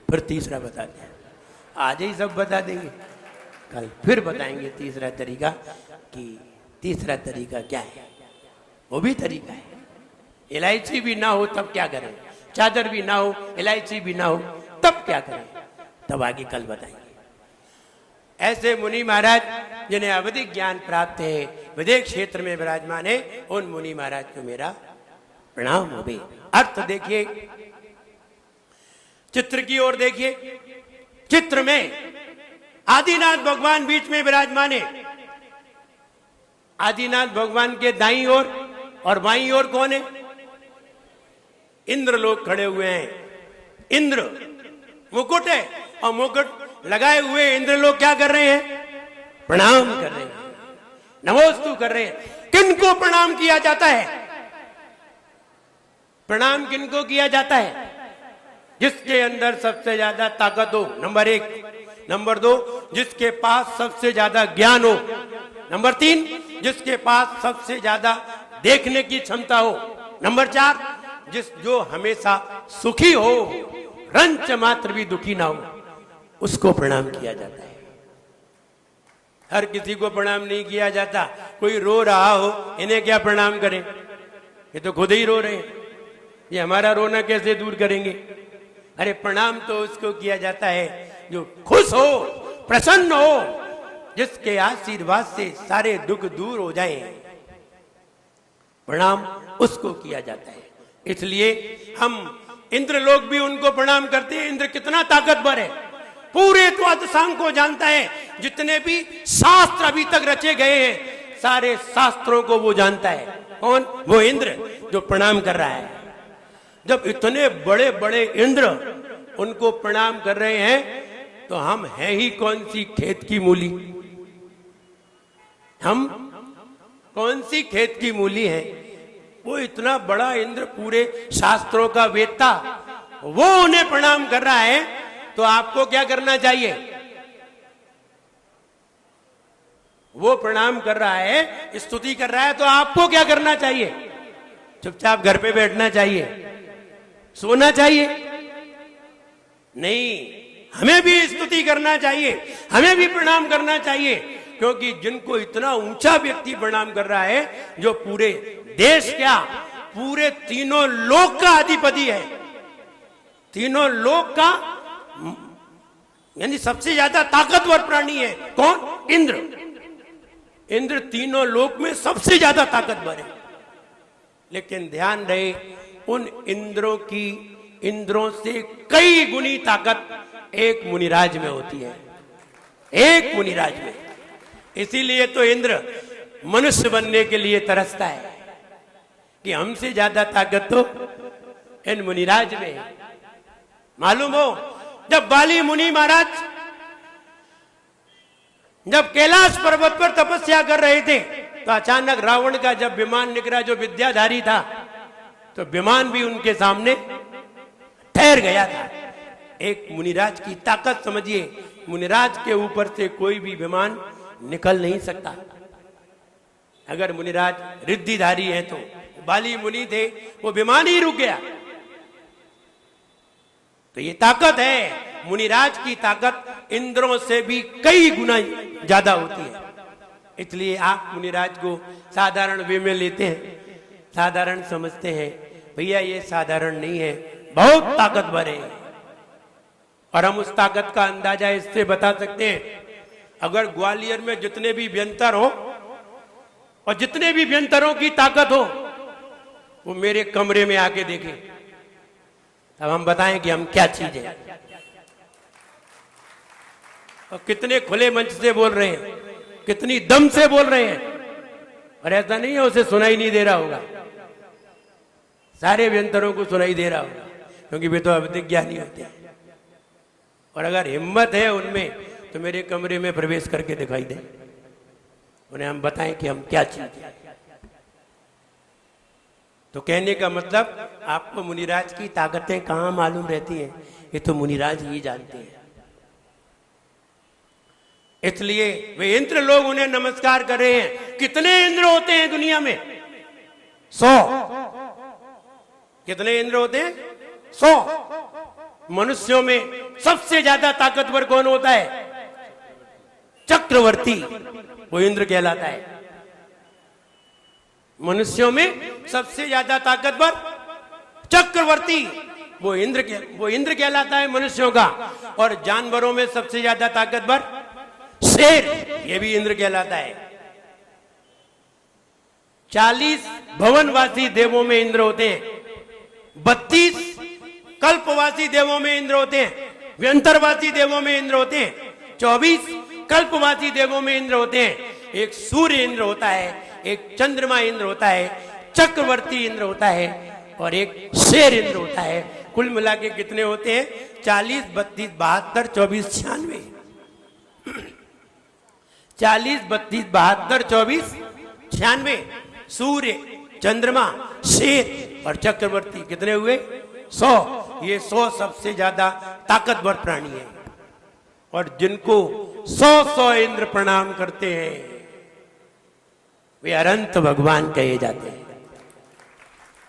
फिर तीसरा बता दें। आज ही सब बता देंगे, कल फिर बताएंगे तीसरा तरीका कि तीसरा तरीका क्या है। वो भी तरीका है। इलायची भी ना हो तब क्या करें, चादर भी ना हो, इलायची भी ना हो तब क्या करें, तब आगे कल बताएंगे। ऐसे मुनि महाराज जिन्हें अवधिक ज्ञान प्राप्त है, विदेश क्षेत्र में विराजमान है, उन मुनि महाराज को मेरा प्रणाम हो गई। अर्थ देखिए, चित्र की ओर देखिए। चित्र में आदिनाथ भगवान बीच में विराजमान है। आदिनाथ भगवान के दाईं ओर और बाईं ओर कौन है? इंद्र लोग खड़े हुए हैं। इंद्र मुकुट है, और मुकुट लगाए हुए इंद्र लोग क्या कर रहे हैं? प्रणाम कर रहे हैं, नमोस्तु कर रहे हैं। किनको प्रणाम किया जाता है? प्रणाम किनको किया जाता है? जिसके अंदर सबसे ज्यादा ताकत हो, नंबर 1। नंबर 2, जिसके पास सबसे ज्यादा ज्ञान हो, नंबर 3, जिसके पास सबसे ज्यादा देखने की क्षमता हो। नंबर 4, जो हमेशा सुखी हो, रंच मात्र भी दुखी ना हो, उसको प्रणाम किया जाता है। हर किसी को प्रणाम नहीं किया जाता। कोई रो रहा हो, इन्हें क्या प्रणाम करें? ये तो खुद ही रो रहे हैं, ये हमारा रोना कैसे दूर करेंगे? अरे प्रणाम तो उसको किया जाता है जो खुश हो, प्रसन्न हो, जिसके आशीर्वाद से सारे दुख दूर हो जाएं। प्रणाम उसको किया जाता है। इसलिए हम इंद्रलोक भी उनको प्रणाम करते हैं। इंद्र कितना ताकतवर है, पूरे द्वादशांग को जानता है। जितने भी शास्त्र अभी तक रचे गए हैं, सारे शास्त्रों को वो जानता है। कौन? वो इंद्र जो प्रणाम कर रहा है। जब इतने बड़े बड़े इंद्र उनको प्रणाम कर रहे हैं, तो हम हैं ही कौन सी खेत की मूली? हम कौन सी खेत की मूली है? वो इतना बड़ा इंद्र, पूरे शास्त्रों का वेत्ता, वो उन्हें प्रणाम कर रहा है, तो आपको क्या करना चाहिए? वो प्रणाम कर रहा है, स्तुति कर रहा है, तो आपको क्या करना चाहिए? चुपचाप घर पे बैठना चाहिए, सोना चाहिए? नहीं, हमें भी स्तुति करना चाहिए, हमें भी प्रणाम करना चाहिए, क्योंकि जिनको इतना ऊंचा व्यक्ति प्रणाम कर रहा है, जो पूरे देश क्या, पूरे तीनों लोक का अधिपति है, तीनों लोक का यानी सबसे ज्यादा ताकतवर प्राणी है। कौन? इंद्र। इंद्र तीनों लोक में सबसे ज्यादा ताकतवर है। लेकिन ध्यान रहे, उन इंद्रों से कई गुनी ताकत एक मुनिराज में होती है, एक मुनिराज में। इसीलिए तो इंद्र मनुष्य बनने के लिए तरसता है कि हमसे ज्यादा ताकत तो इन मुनिराज में है। मालूम हो, जब बाली मुनि महाराज जब कैलाश पर्वत पर तपस्या कर रहे थे, तो अचानक रावण का जब विमान निकला, जो विद्याधारी था, तो विमान भी उनके सामने ठहर गया था। एक मुनिराज की ताकत समझिए, मुनिराज के ऊपर से कोई भी विमान निकल नहीं सकता। अगर मुनिराज रिद्धिधारी है तो बाली मुनि थे, वो विमान ही रुक गया। तो ये ताकत है, मुनिराज की ताकत इंद्रों से भी कई गुना ज्यादा होती है। इसलिए आप मुनिराज को साधारण वे में लेते हैं, साधारण समझते हैं। भैया ये साधारण नहीं है, बहुत ताकतवर है। और हम उस ताकत का अंदाजा इससे बता सकते हैं, अगर ग्वालियर में जितने भी व्यंतर हो और जितने भी व्यंतरों की ताकत हो, वो मेरे कमरे में आके देखें, तब हम बताएं कि हम क्या चीज है। और कितने खुले मंच से बोल रहे हैं, कितनी दम से बोल रहे हैं। और ऐसा नहीं है उसे सुनाई नहीं दे रहा होगा, सारे व्यंतरों को सुनाई दे रहा होगा, क्योंकि वे तो अवधिक ज्ञानी होते हैं। और अगर हिम्मत है उनमें, तो मेरे कमरे में प्रवेश करके दिखाई दे, उन्हें हम बताएं कि हम क्या चीज है। तो कहने का मतलब, आपको मुनिराज की ताकतें कहां मालूम रहती हैं, ये तो मुनिराज ही जानते हैं। इसलिए वे इंद्र लोग उन्हें नमस्कार कर रहे हैं। कितने इंद्र होते हैं दुनिया में? 100। कितने इंद्र होते हैं? 100। मनुष्यों में सबसे ज्यादा ताकतवर कौन होता है? चक्रवर्ती, वो इंद्र कहलाता है। मनुष्यों में सबसे ज्यादा ताकतवर चक्रवर्ती, वो इंद्र कहलाता है मनुष्यों का। और जानवरों में सबसे ज्यादा ताकतवर शेर, ये भी इंद्र कहलाता है। 40 भवनवासी देवों में इंद्र होते हैं, 32 कल्पवासी देवों में इंद्र होते हैं, व्यंतरवासी देवों में इंद्र होते हैं, 24 कल्पवासी देवों में इंद्र होते हैं। एक सूर्य इंद्र होता है, एक चंद्रमा इंद्र होता है, चक्रवर्ती इंद्र होता है, और एक शेर इंद्र होता है। कुल मिला के कितने होते हैं? 40, 32, 72, 24, 96। 40, 32, 72, 24, 96। सूर्य, चंद्रमा, शेर और चक्रवर्ती कितने हुए? 100। ये 100 सबसे ज्यादा ताकतवर प्राणी है। और जिनको 100 इंद्र प्रणाम करते हैं, वे अनंत भगवान कहे जाते हैं।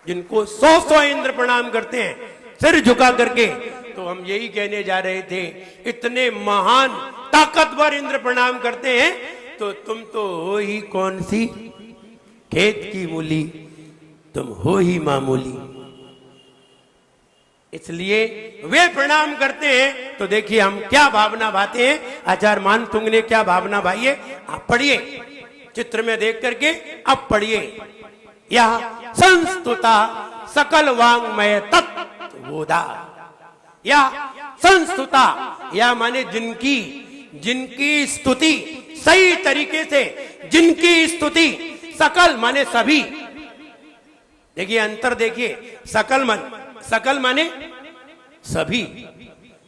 जिनको 100 इंद्र प्रणाम करते हैं सिर झुका करके, तो हम यही कहने जा रहे थे, इतने महान ताकतवर इंद्र प्रणाम करते हैं, तो तुम तो हो ही कौन सी खेत की मूली, तुम हो ही मामूली। इसलिए वे प्रणाम करते हैं, तो देखिए हम क्या भावना भाते हैं। आचार्य मानतुंग ने क्या भावना भाई है, आप पढ़िए चित्र में देख करके, अब पढ़िए। यह संस्तुता सकल वांग्मय तत्वोदा, या संस्तुता, या माने जिनकी स्तुति सही तरीके से, जिनकी स्तुति सकल माने सभी। देखिए अंतर देखिए, सकल माने सभी,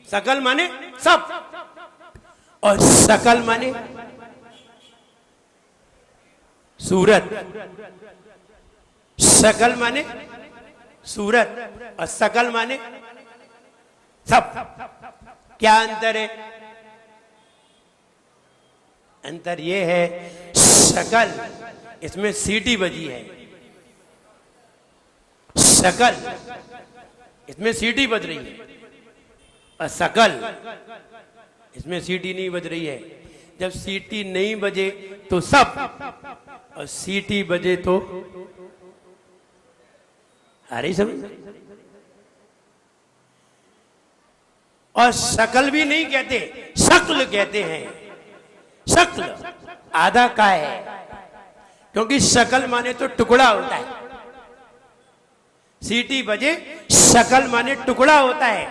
सकल माने सब, और सकल माने सूरत। सकल माने सूरत और सकल माने सब। क्या अंतर है? अंतर यह है, सकल इसमें सीटी बजी है, सकल इसमें सीटी बज रही है, और सकल इसमें सीटी नहीं बज रही है। जब सीटी नहीं बजे तो सब, और सीटी बजे तो अरे समझ। और शकल भी नहीं कहते, शक्ल कहते हैं। शक्ल आधा का है, क्योंकि शकल माने तो टुकड़ा होता है। सीटी बजे शकल माने टुकड़ा होता है,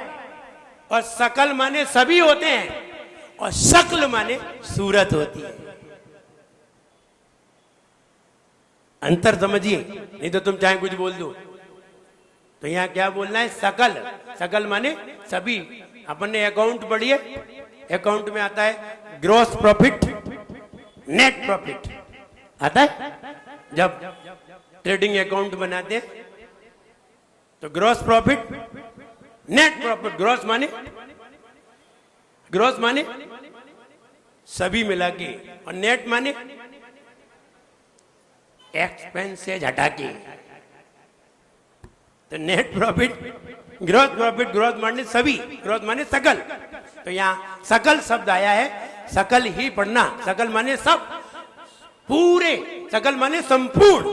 और सकल माने सभी होते हैं, और शक्ल माने सूरत होती है। अंतर समझिए, नहीं तो तुम चाहे कुछ बोल दो। तो यहां क्या बोलना है? सकल। सकल माने सभी। अपन ने अकाउंट पढ़िए, अकाउंट में आता है ग्रॉस प्रॉफिट, नेट प्रॉफिट आता है। जब ट्रेडिंग अकाउंट बनाते हैं तो gross profit, net profit. Gross माने सभी मिला के, और नेट माने एक्सपेंसेज हटा के। तो नेट प्रॉफिट, ग्रोथ माने सभी, ग्रोथ माने सकल। तो यहां सकल शब्द आया है, सकल ही पढ़ना। सकल माने सब, पूरे। सकल माने संपूर्ण।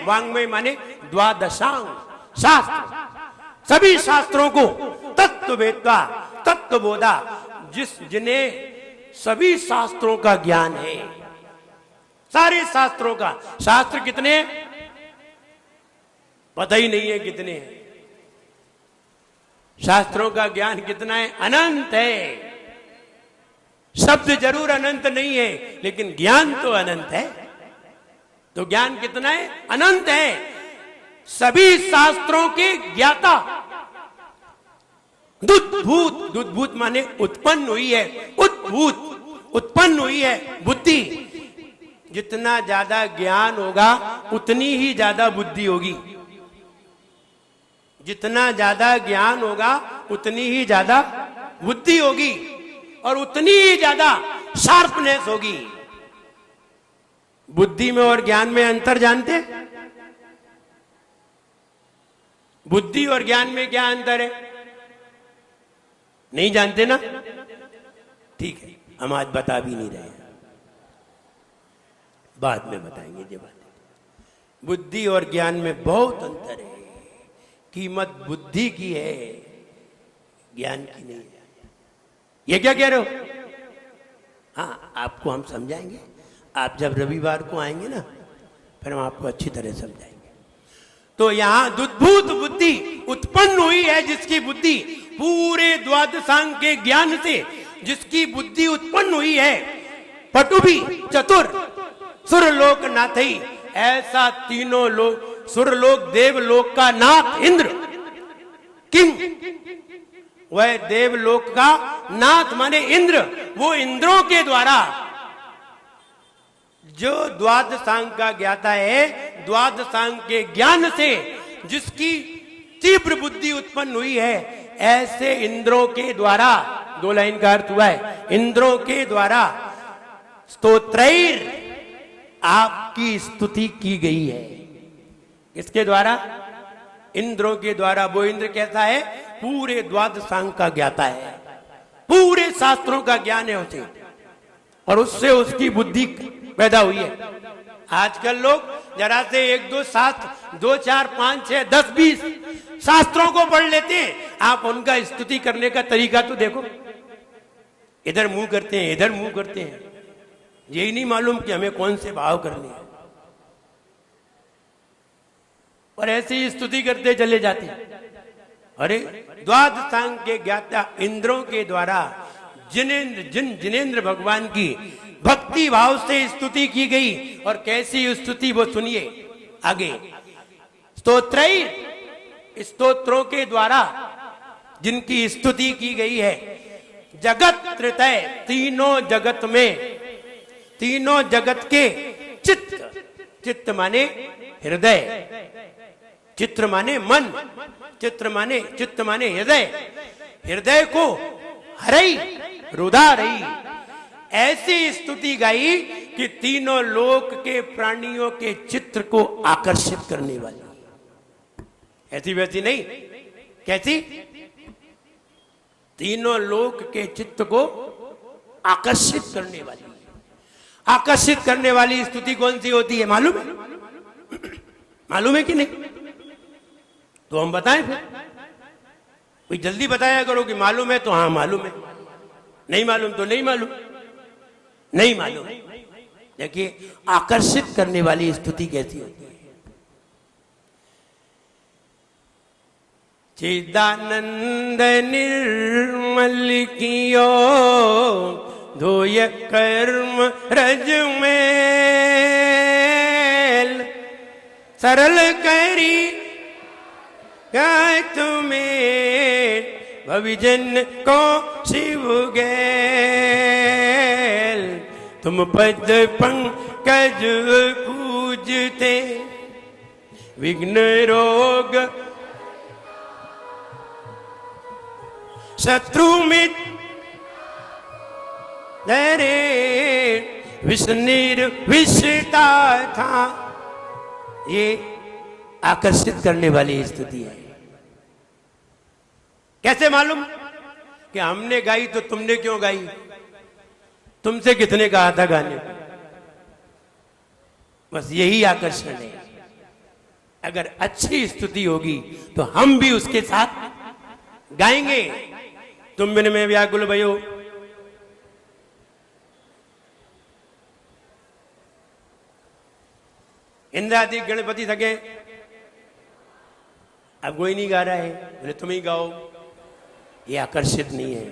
वांग्मय माने द्वादशांग शास्त्र, सभी शास्त्रों को तत्ववेत्ता, तत्वबोधा, जिन्हें सभी शास्त्रों का ज्ञान है। सारे शास्त्रों का। शास्त्र कितने हैं पता ही नहीं है कितने हैं। शास्त्रों का ज्ञान कितना है? अनंत है। शब्द जरूर अनंत नहीं है, लेकिन ज्ञान तो अनंत है। तो ज्ञान कितना है? अनंत है। सभी शास्त्रों के ज्ञाता। दुद्भूत माने उत्पन्न हुई है, उत्पन्न हुई है बुद्धि। जितना ज्यादा ज्ञान होगा उतनी ही ज्यादा बुद्धि होगी। जितना ज्यादा ज्ञान होगा उतनी ही ज्यादा बुद्धि होगी, और उतनी ही ज्यादा शार्पनेस होगी। बुद्धि में और ज्ञान में अंतर जानते हैं? बुद्धि और ज्ञान में क्या अंतर है? नहीं जानते ना? ठीक है, हम आज बता भी नहीं रहे, बाद में बताएंगे ये बात। बुद्धि और ज्ञान में बहुत अंतर है। कीमत बुद्धि की है, ज्ञान की नहीं है। ये क्या कह रहे हो? हाँ, आपको हम समझाएंगे। आप जब रविवार को आएंगे ना, फिर हम आपको अच्छी तरह समझाएंगे। तो यहां दुद्भूत बुद्धि उत्पन्न हुई है, जिसकी बुद्धि पूरे द्वादशांग के ज्ञान से जिसकी बुद्धि उत्पन्न हुई है। पटुबी चतुर सुरलोक नाथई, ऐसा तीनों लोग, सुरलोक देवलोक का नाथ इंद्र, किंग, वह देवलोक का नाथ माने इंद्र। वो इंद्रों के द्वारा जो द्वादशांग का ज्ञाता है, द्वादशांग के ज्ञान से जिसकी तीव्र बुद्धि उत्पन्न हुई है, ऐसे इंद्रों के द्वारा, दो लाइन का अर्थ हुआ है, इंद्रों के द्वारा स्तोत्रैर आपकी स्तुति की गई है। किसके द्वारा? इंद्रों के द्वारा। वो इंद्र कैसा है? पूरे द्वादशांग का ज्ञाता है, पूरे शास्त्रों का ज्ञान है उसे, और उससे उसकी बुद्धि पैदा हुई है। आजकल लोग जरा से 1 2 7 2 4 5 6 10 20 शास्त्रों को पढ़ लेते हैं। आप उनका स्तुति करने का तरीका तो देखो, इधर मुंह करते हैं, इधर मुंह करते हैं, यही नहीं मालूम कि हमें कौन से भाव करने हैं, और ऐसे ही स्तुति करते चले जाते हैं। अरे द्वादशांग के ज्ञाता इंद्रों के द्वारा जिनेंद्र भगवान की भक्ति भाव से स्तुति की गई, और कैसी स्तुति वो सुनिए आगे। स्तोत्रों के द्वारा जिनकी स्तुति की गई है, जगत त्रितय, तीनों जगत में, तीनों जगत के चित्त माने हृदय, चित्र माने मन, चित्त माने हृदय, हृदय को हरई रुदा रही, ऐसी स्तुति गाई कि तीनों लोक के प्राणियों के चित्र को आकर्षित करने वाली। ऐसी वैसी नहीं, कैसी? तीनों लोक के चित्त को आकर्षित करने वाली। आकर्षित करने वाली स्तुति कौन सी होती है मालूम है? मालूम है कि नहीं? तो हम बताएं फिर। कोई जल्दी बताया करो कि मालूम है तो हाँ मालूम है, नहीं मालूम तो नहीं मालूम, नहीं मालूम। देखिए आकर्षित करने वाली स्तुति कैसी होती है। चिदानंद निर्मल कियो धोय कर्म रज में सरल करी तुम्हें भविजन को शिव गैल, तुम पद पंकज पूजते विघ्न रोग शत्रु मित दरे विष्णु विष्टा था। ये आकर्षित करने वाली स्तुति है। कैसे मालूम? कि हमने गाई तो तुमने क्यों गाई? तुमसे कितने कहा था गाने? बस यही आकर्षण है। अगर अच्छी स्तुति होगी तो हम भी उसके साथ गाएंगे। तुम बिन में व्याकुल भयो, इंद्रादि गणपति सके, अब कोई नहीं गा रहा है, बोले तुम ही गाओ। ये आकर्षित नहीं है।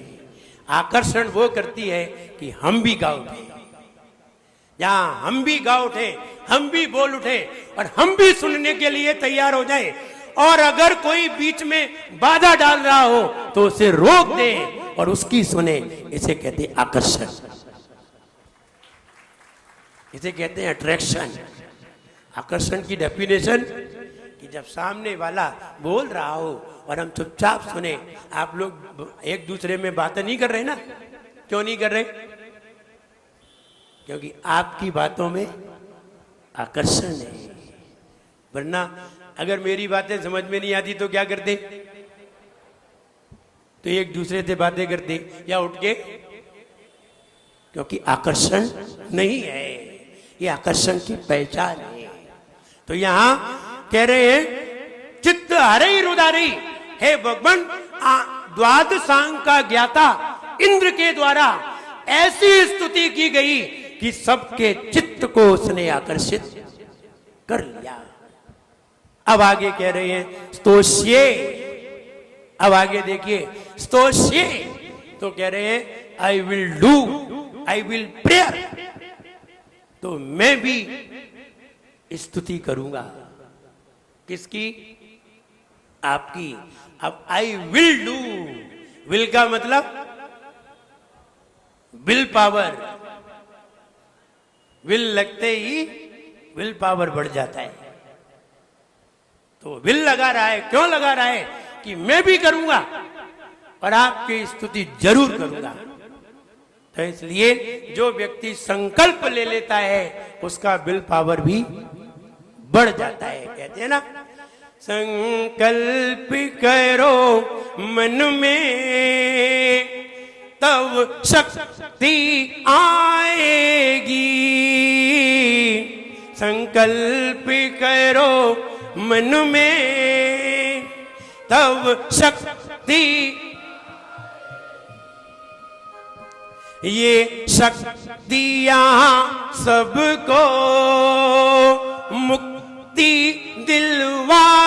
आकर्षण वो करती है कि हम भी गा उठे, जहां हम भी गा उठे, हम भी बोल उठे, और हम भी सुनने के लिए तैयार हो जाए। और अगर कोई बीच में बाधा डाल रहा हो तो उसे रोक दे और उसकी सुने। इसे कहते हैं आकर्षण, इसे कहते हैं अट्रैक्शन। आकर्षण की डेफिनेशन कि जब सामने वाला बोल रहा हो और हम चुपचाप सुने। आप लोग एक दूसरे में बातें नहीं कर रहे ना? क्यों नहीं कर रहे? क्योंकि आपकी बातों में आकर्षण है। वरना अगर मेरी बातें समझ में नहीं आती तो क्या करते? तो एक दूसरे से बातें करते या उठ के, क्योंकि आकर्षण नहीं है। ये आकर्षण की पहचान है। तो यहां कह रहे हैं चित्त हरई रुदारी, हे भगवान द्वादशांग का ज्ञाता इंद्र के द्वारा ऐसी स्तुति की गई कि सबके चित्त को उसने आकर्षित कर लिया। अब आगे कह रहे हैं स्तोष्ये। अब आगे देखिए स्तोष्ये तो कह रहे हैं I will do, I will prayer. तो मैं भी स्तुति करूंगा। किसकी? आपकी। अब आई विल डू, विल का मतलब विल पावर। विल लगते ही विल पावर बढ़ जाता है। तो विल लगा रहा है। क्यों लगा रहा है? कि मैं भी करूंगा और आपकी स्तुति जरूर करूंगा। तो इसलिए जो व्यक्ति संकल्प ले लेता है उसका विल पावर भी बढ़ जाता है। कहते हैं ना, संकल्प करो मन में तब शक्ति आएगी, संकल्प करो मन में तब शक्ति, ये शक्तियां सबको मुक्ति दिलवाएगी,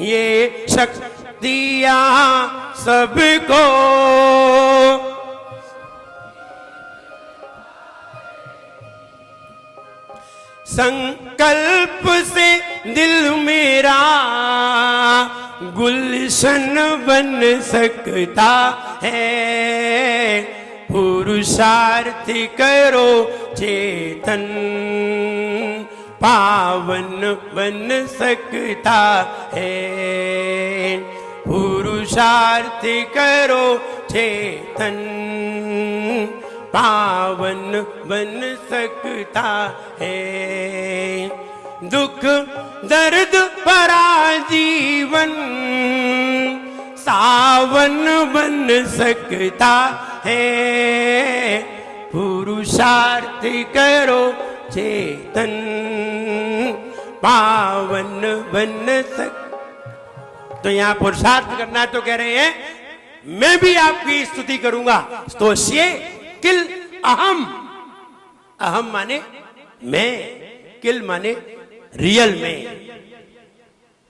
ये शक्तियां सबको संकल्प से दिल मेरा गुलशन बन सकता है, पुरुषार्थ करो चेतन पावन बन सकता है, पुरुषार्थ करो चेतन पावन बन सकता है, दुख दर्द भरा जीवन सावन बन सकता है, पुरुषार्थ करो चेतन पावन बन सक। तो यहाँ पुरुषार्थ करना तो कह रहे हैं मैं भी आपकी स्तुति करूंगा। स्तोष्ये किल अहम, अहम माने मैं, किल माने रियल में,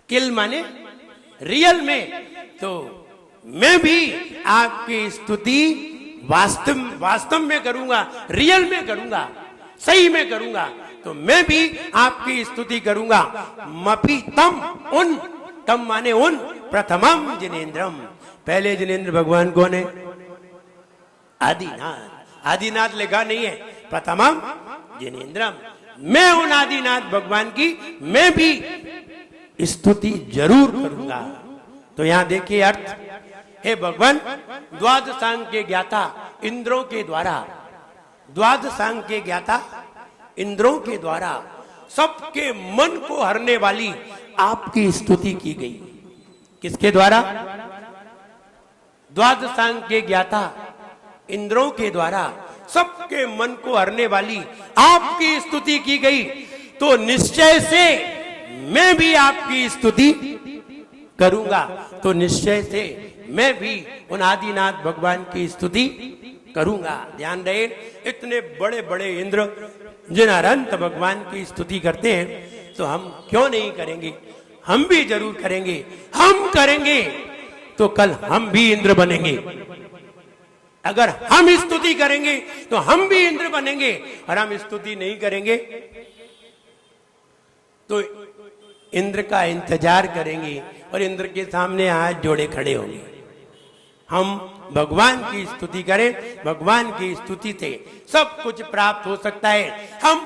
किल माने रियल में। तो मैं भी आपकी स्तुति वास्तव में करूंगा, रियल में करूंगा, सही में करूंगा। तो मैं भी आपकी स्तुति करूंगा। मपी तम उन, तम माने उन, प्रथमम जिनेन्द्रम, पहले जिनेन्द्र भगवान कौन है? आदिनाथ। आदिनाथ लिखा नहीं है, प्रथमम जिनेन्द्रम। मैं उन आदिनाथ भगवान की मैं भी स्तुति जरूर करूंगा। तो यहां देखिए अर्थ, हे भगवान द्वादशांग के ज्ञाता इंद्रों के द्वारा, द्वादशांग के ज्ञाता इंद्रों के द्वारा सबके मन को हरने वाली आपकी स्तुति की गई। किसके द्वारा? द्वादशांग के ज्ञाता इंद्रों के द्वारा सबके मन को हरने वाली आपकी स्तुति की गई। तो निश्चय से मैं भी आपकी स्तुति करूंगा। तो निश्चय से मैं भी उन आदिनाथ भगवान की स्तुति करूंगा। ध्यान रहे, इतने बड़े बड़े इंद्र जिन अनंत भगवान की स्तुति करते हैं, तो हम क्यों नहीं करेंगे? हम भी जरूर करेंगे। हम करेंगे तो कल हम भी इंद्र बनेंगे। अगर हम स्तुति करेंगे तो हम भी इंद्र बनेंगे, और हम स्तुति नहीं करेंगे तो इंद्र का इंतजार करेंगे और इंद्र के सामने हाथ जोड़े खड़े होंगे। हम भगवान की स्तुति करें, भगवान की स्तुति से सब कुछ प्राप्त हो सकता है। हम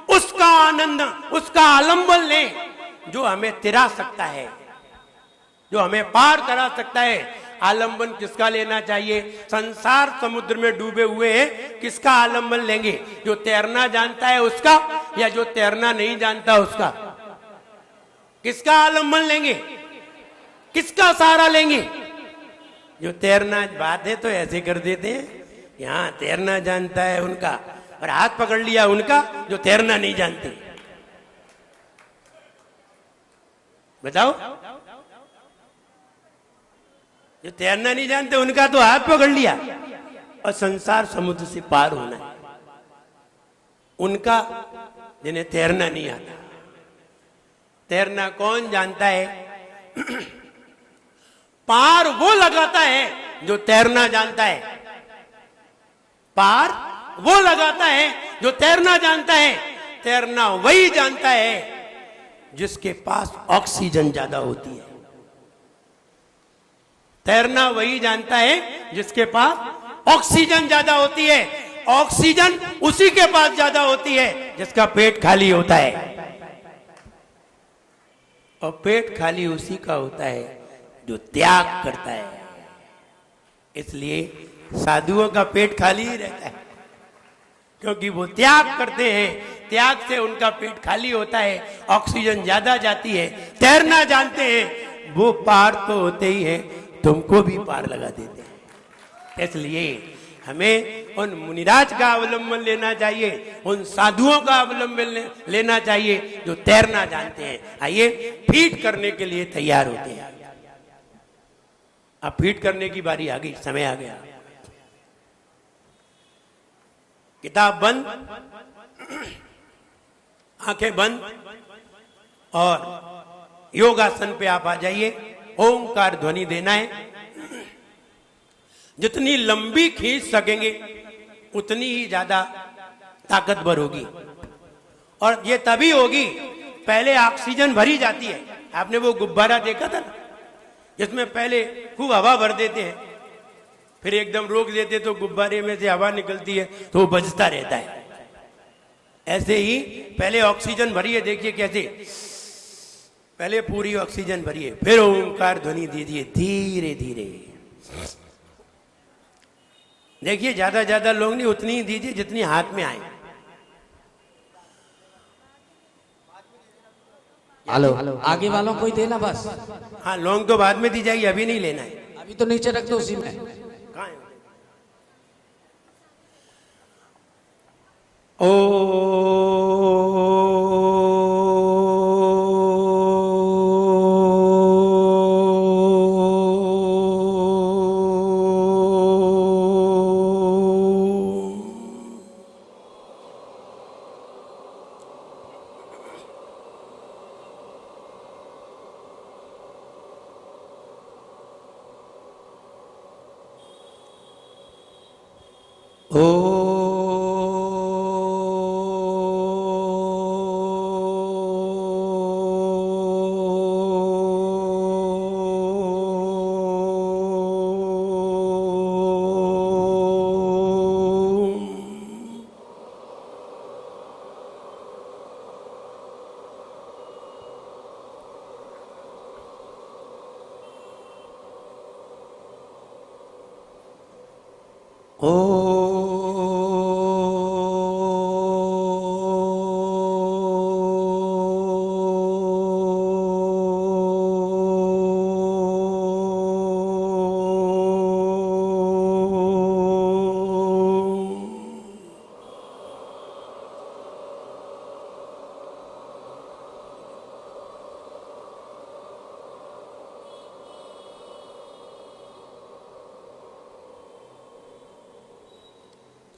उसका आनंद, उसका आलंबन लें जो हमें तिरा सकता है, जो हमें पार करा सकता है। आलंबन किसका लेना चाहिए? संसार समुद्र में डूबे हुए हैं, किसका आलंबन लेंगे? जो तैरना जानता है उसका, या जो तैरना नहीं जानता उसका? किसका आलंबन लेंगे? किसका सहारा लेंगे? जो तैरना, बात है तो ऐसे कर देते हैं, यहां तैरना जानता है उनका, और हाथ पकड़ लिया उनका जो तैरना नहीं जानते। बताओ, जो तैरना नहीं जानते उनका तो हाथ पकड़ लिया, और संसार समुद्र से पार होना है उनका जिन्हें तैरना नहीं आता। तैरना कौन जानता है? पार वो लगाता है जो तैरना जानता है। पार वो लगाता है जो तैरना जानता है। तैरना वही जानता है जिसके पास ऑक्सीजन ज्यादा होती है। तैरना वही जानता है जिसके पास ऑक्सीजन ज्यादा होती है। ऑक्सीजन उसी के पास ज्यादा होती है जिसका पेट खाली होता है, और पेट खाली उसी का होता है जो त्याग करता है। इसलिए साधुओं का पेट खाली ही रहता है, क्योंकि वो त्याग करते हैं, त्याग से उनका पेट खाली होता है, ऑक्सीजन ज्यादा जाती है, तैरना जानते हैं, वो पार तो होते ही है, तुमको भी पार लगा देते हैं। इसलिए हमें उन मुनिराज का अवलंबन लेना चाहिए, उन साधुओं का अवलंबन लेना चाहिए जो तैरना जानते हैं। आइए फीड करने के लिए तैयार होते हैं। अब फीड करने की बारी आ गई, समय आ गया। किताब बंद, आंखें बंद और योगासन पे आप आ जाइए। ओंकार ध्वनि देना है, जितनी लंबी खींच सकेंगे उतनी ही ज्यादा ताकतवर होगी, और ये तभी होगी पहले ऑक्सीजन भरी जाती है। आपने वो गुब्बारा देखा था ना, जिसमें पहले खूब हवा भर देते हैं, फिर एकदम रोक देते तो गुब्बारे में से हवा निकलती है तो वो बजता रहता है। ऐसे ही पहले ऑक्सीजन भरिए, देखिए कैसे, पहले पूरी ऑक्सीजन भरिए, फिर ओंकार ध्वनि दीजिए धीरे धीरे। देखिए ज्यादा लोग नहीं, उतनी ही दीजिए जितनी हाथ में आए। हेलो, आगे वालों को ही देना बस। हाँ, लौंग तो बाद में दी जाएगी, अभी नहीं लेना है। अभी तो नीचे रख दो उसी में। कहाँ है? ओ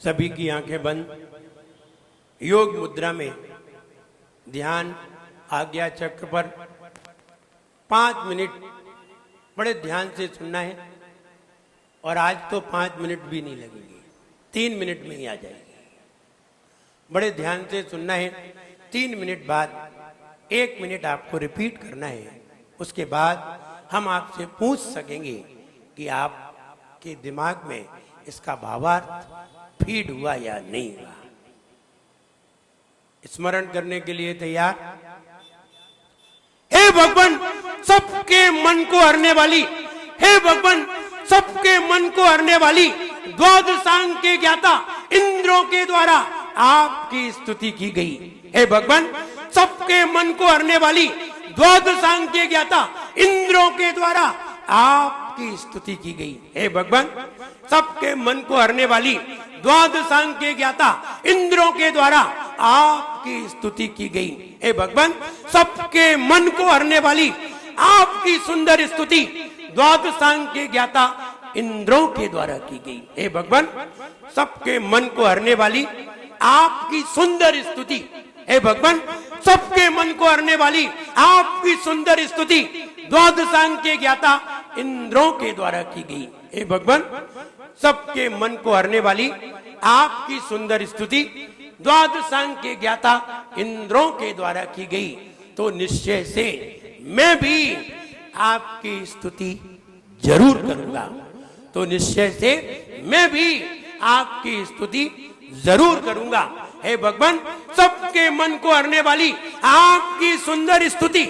सभी की आंखें बंद, योग मुद्रा में ध्यान आज्ञा चक्र पर 5 मिनट बड़े ध्यान से सुनना है। और आज तो 5 मिनट भी नहीं लगेंगे, 3 मिनट में ही आ जाएगी। बड़े ध्यान से सुनना है। 3 मिनट बाद 1 मिनट आपको रिपीट करना है। उसके बाद हम आपसे पूछ सकेंगे कि आपके दिमाग में इसका भावार्थ फीड हुआ या नहीं हुआ। स्मरण करने के लिए तैयार? हे भगवान, सबके मन को हरने वाली, हे भगवान, सबके मन को हरने वाली, द्वादशांग के ज्ञाता इंद्रों के द्वारा आपकी स्तुति की गई। हे भगवान, सबके मन को हरने वाली, द्वादशांग के ज्ञाता इंद्रों के द्वारा आपकी स्तुति की गई। हे भगवान, सबके मन को हरने वाली, द्वादशांग के ज्ञाता इंद्रों के द्वारा आपकी स्तुति की गई। हे भगवान, सबके मन को हरने वाली आपकी सुंदर स्तुति द्वादशांग के ज्ञाता इंद्रों के द्वारा की गई। हे भगवान, सबके मन को हरने वाली आपकी सुंदर स्तुति, हे भगवान, सबके मन को हरने वाली आपकी सुंदर स्तुति द्वादशांग के ज्ञाता इंद्रों के द्वारा की गई। हे भगवान, सबके मन को हरने वाली आपकी सुंदर स्तुति द्वादशांग के ज्ञाता इंद्रों के द्वारा की गई। तो निश्चय से मैं भी आपकी स्तुति जरूर करूंगा। तो निश्चय से मैं भी आपकी स्तुति जरूर करूंगा। हे भगवान, सबके मन को हरने वाली आपकी सुंदर स्तुति,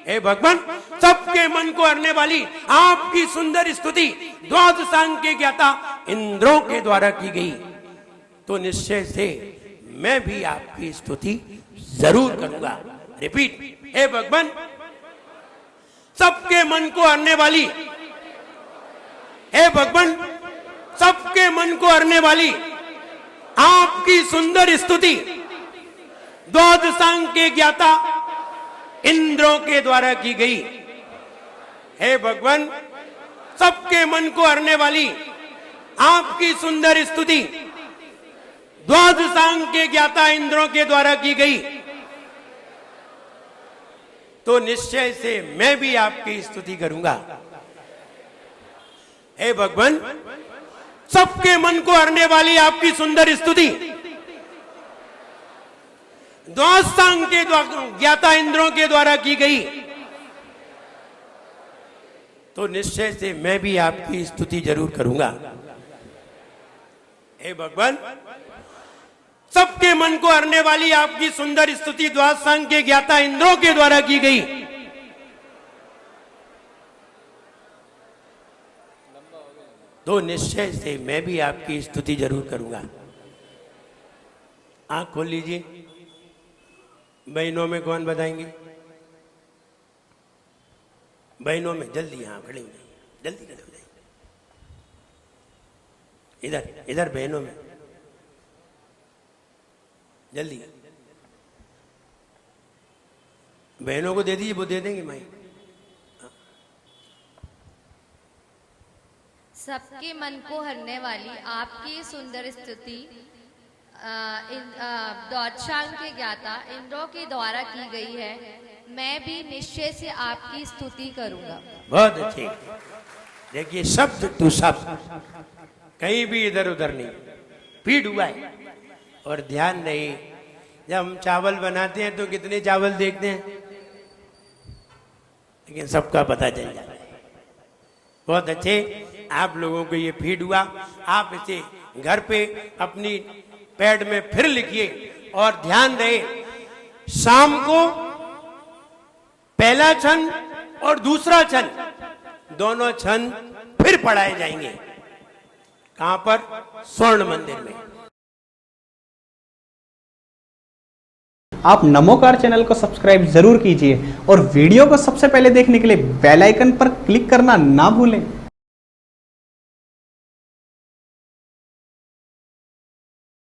हे भगवान, सबके मन को हरने वाली आपकी सुंदर स्तुति द्वादशांग के ज्ञाता इंद्रों के द्वारा की गई तो निश्चय से मैं भी आपकी स्तुति जरूर करूंगा। रिपीट, हे भगवान, सबके मन को हरने वाली, हे भगवान, सबके मन को हरने वाली आपकी सुंदर स्तुति द्वादशांग के ज्ञाता इंद्रों के द्वारा की गई। हे भगवान, सबके मन को हरने वाली आपकी सुंदर स्तुति द्वादशांग के ज्ञाता इंद्रों के द्वारा की गई तो निश्चय से मैं भी आपकी स्तुति करूंगा। हे भगवान, सबके मन को हरने वाली आपकी सुंदर स्तुति द्वादशांग के ज्ञाता इंद्रों के द्वारा की गई तो निश्चय से मैं भी आपकी स्तुति जरूर करूंगा। हे भगवान, सबके मन को हरने वाली आपकी सुंदर स्तुति द्वादशांग के ज्ञाता इंद्रों के द्वारा की गई तो निश्चय से मैं भी आपकी स्तुति जरूर करूंगा। आंख खोल लीजिए। बहनों में कौन बताएंगे? बहनों में जल्दी यहां खड़े हो जाइए, जल्दी खड़े हो जाइए। इधर इधर बहनों में जल्दी। बहनों को दे दीजिए, वो दे देंगे माई। सबके मन को हरने वाली आपकी सुंदर स्तुति द्वादशांग के ज्ञाता इंद्रों के द्वारा की गई है, मैं भी निश्चय से आपकी स्तुति करूंगा। बहुत अच्छे। देखिए, शब्द टू शब्द, कहीं भी इधर उधर नहीं, फीड हुआ है। और ध्यान नहीं, जब हम चावल बनाते हैं तो कितने चावल देखते हैं, लेकिन सबका पता चल जाता है। बहुत अच्छे, आप लोगों को ये फीड हुआ। आप इसे घर पे अपनी पैड में फिर लिखिए और ध्यान रहे, शाम को पहला छंद और दूसरा छंद, दोनों छंद फिर पढ़ाए जाएंगे। कहां पर? स्वर्ण मंदिर में। आप नमोकार चैनल को सब्सक्राइब जरूर कीजिए और वीडियो को सबसे पहले देखने के लिए बेल आइकन पर क्लिक करना ना भूलें।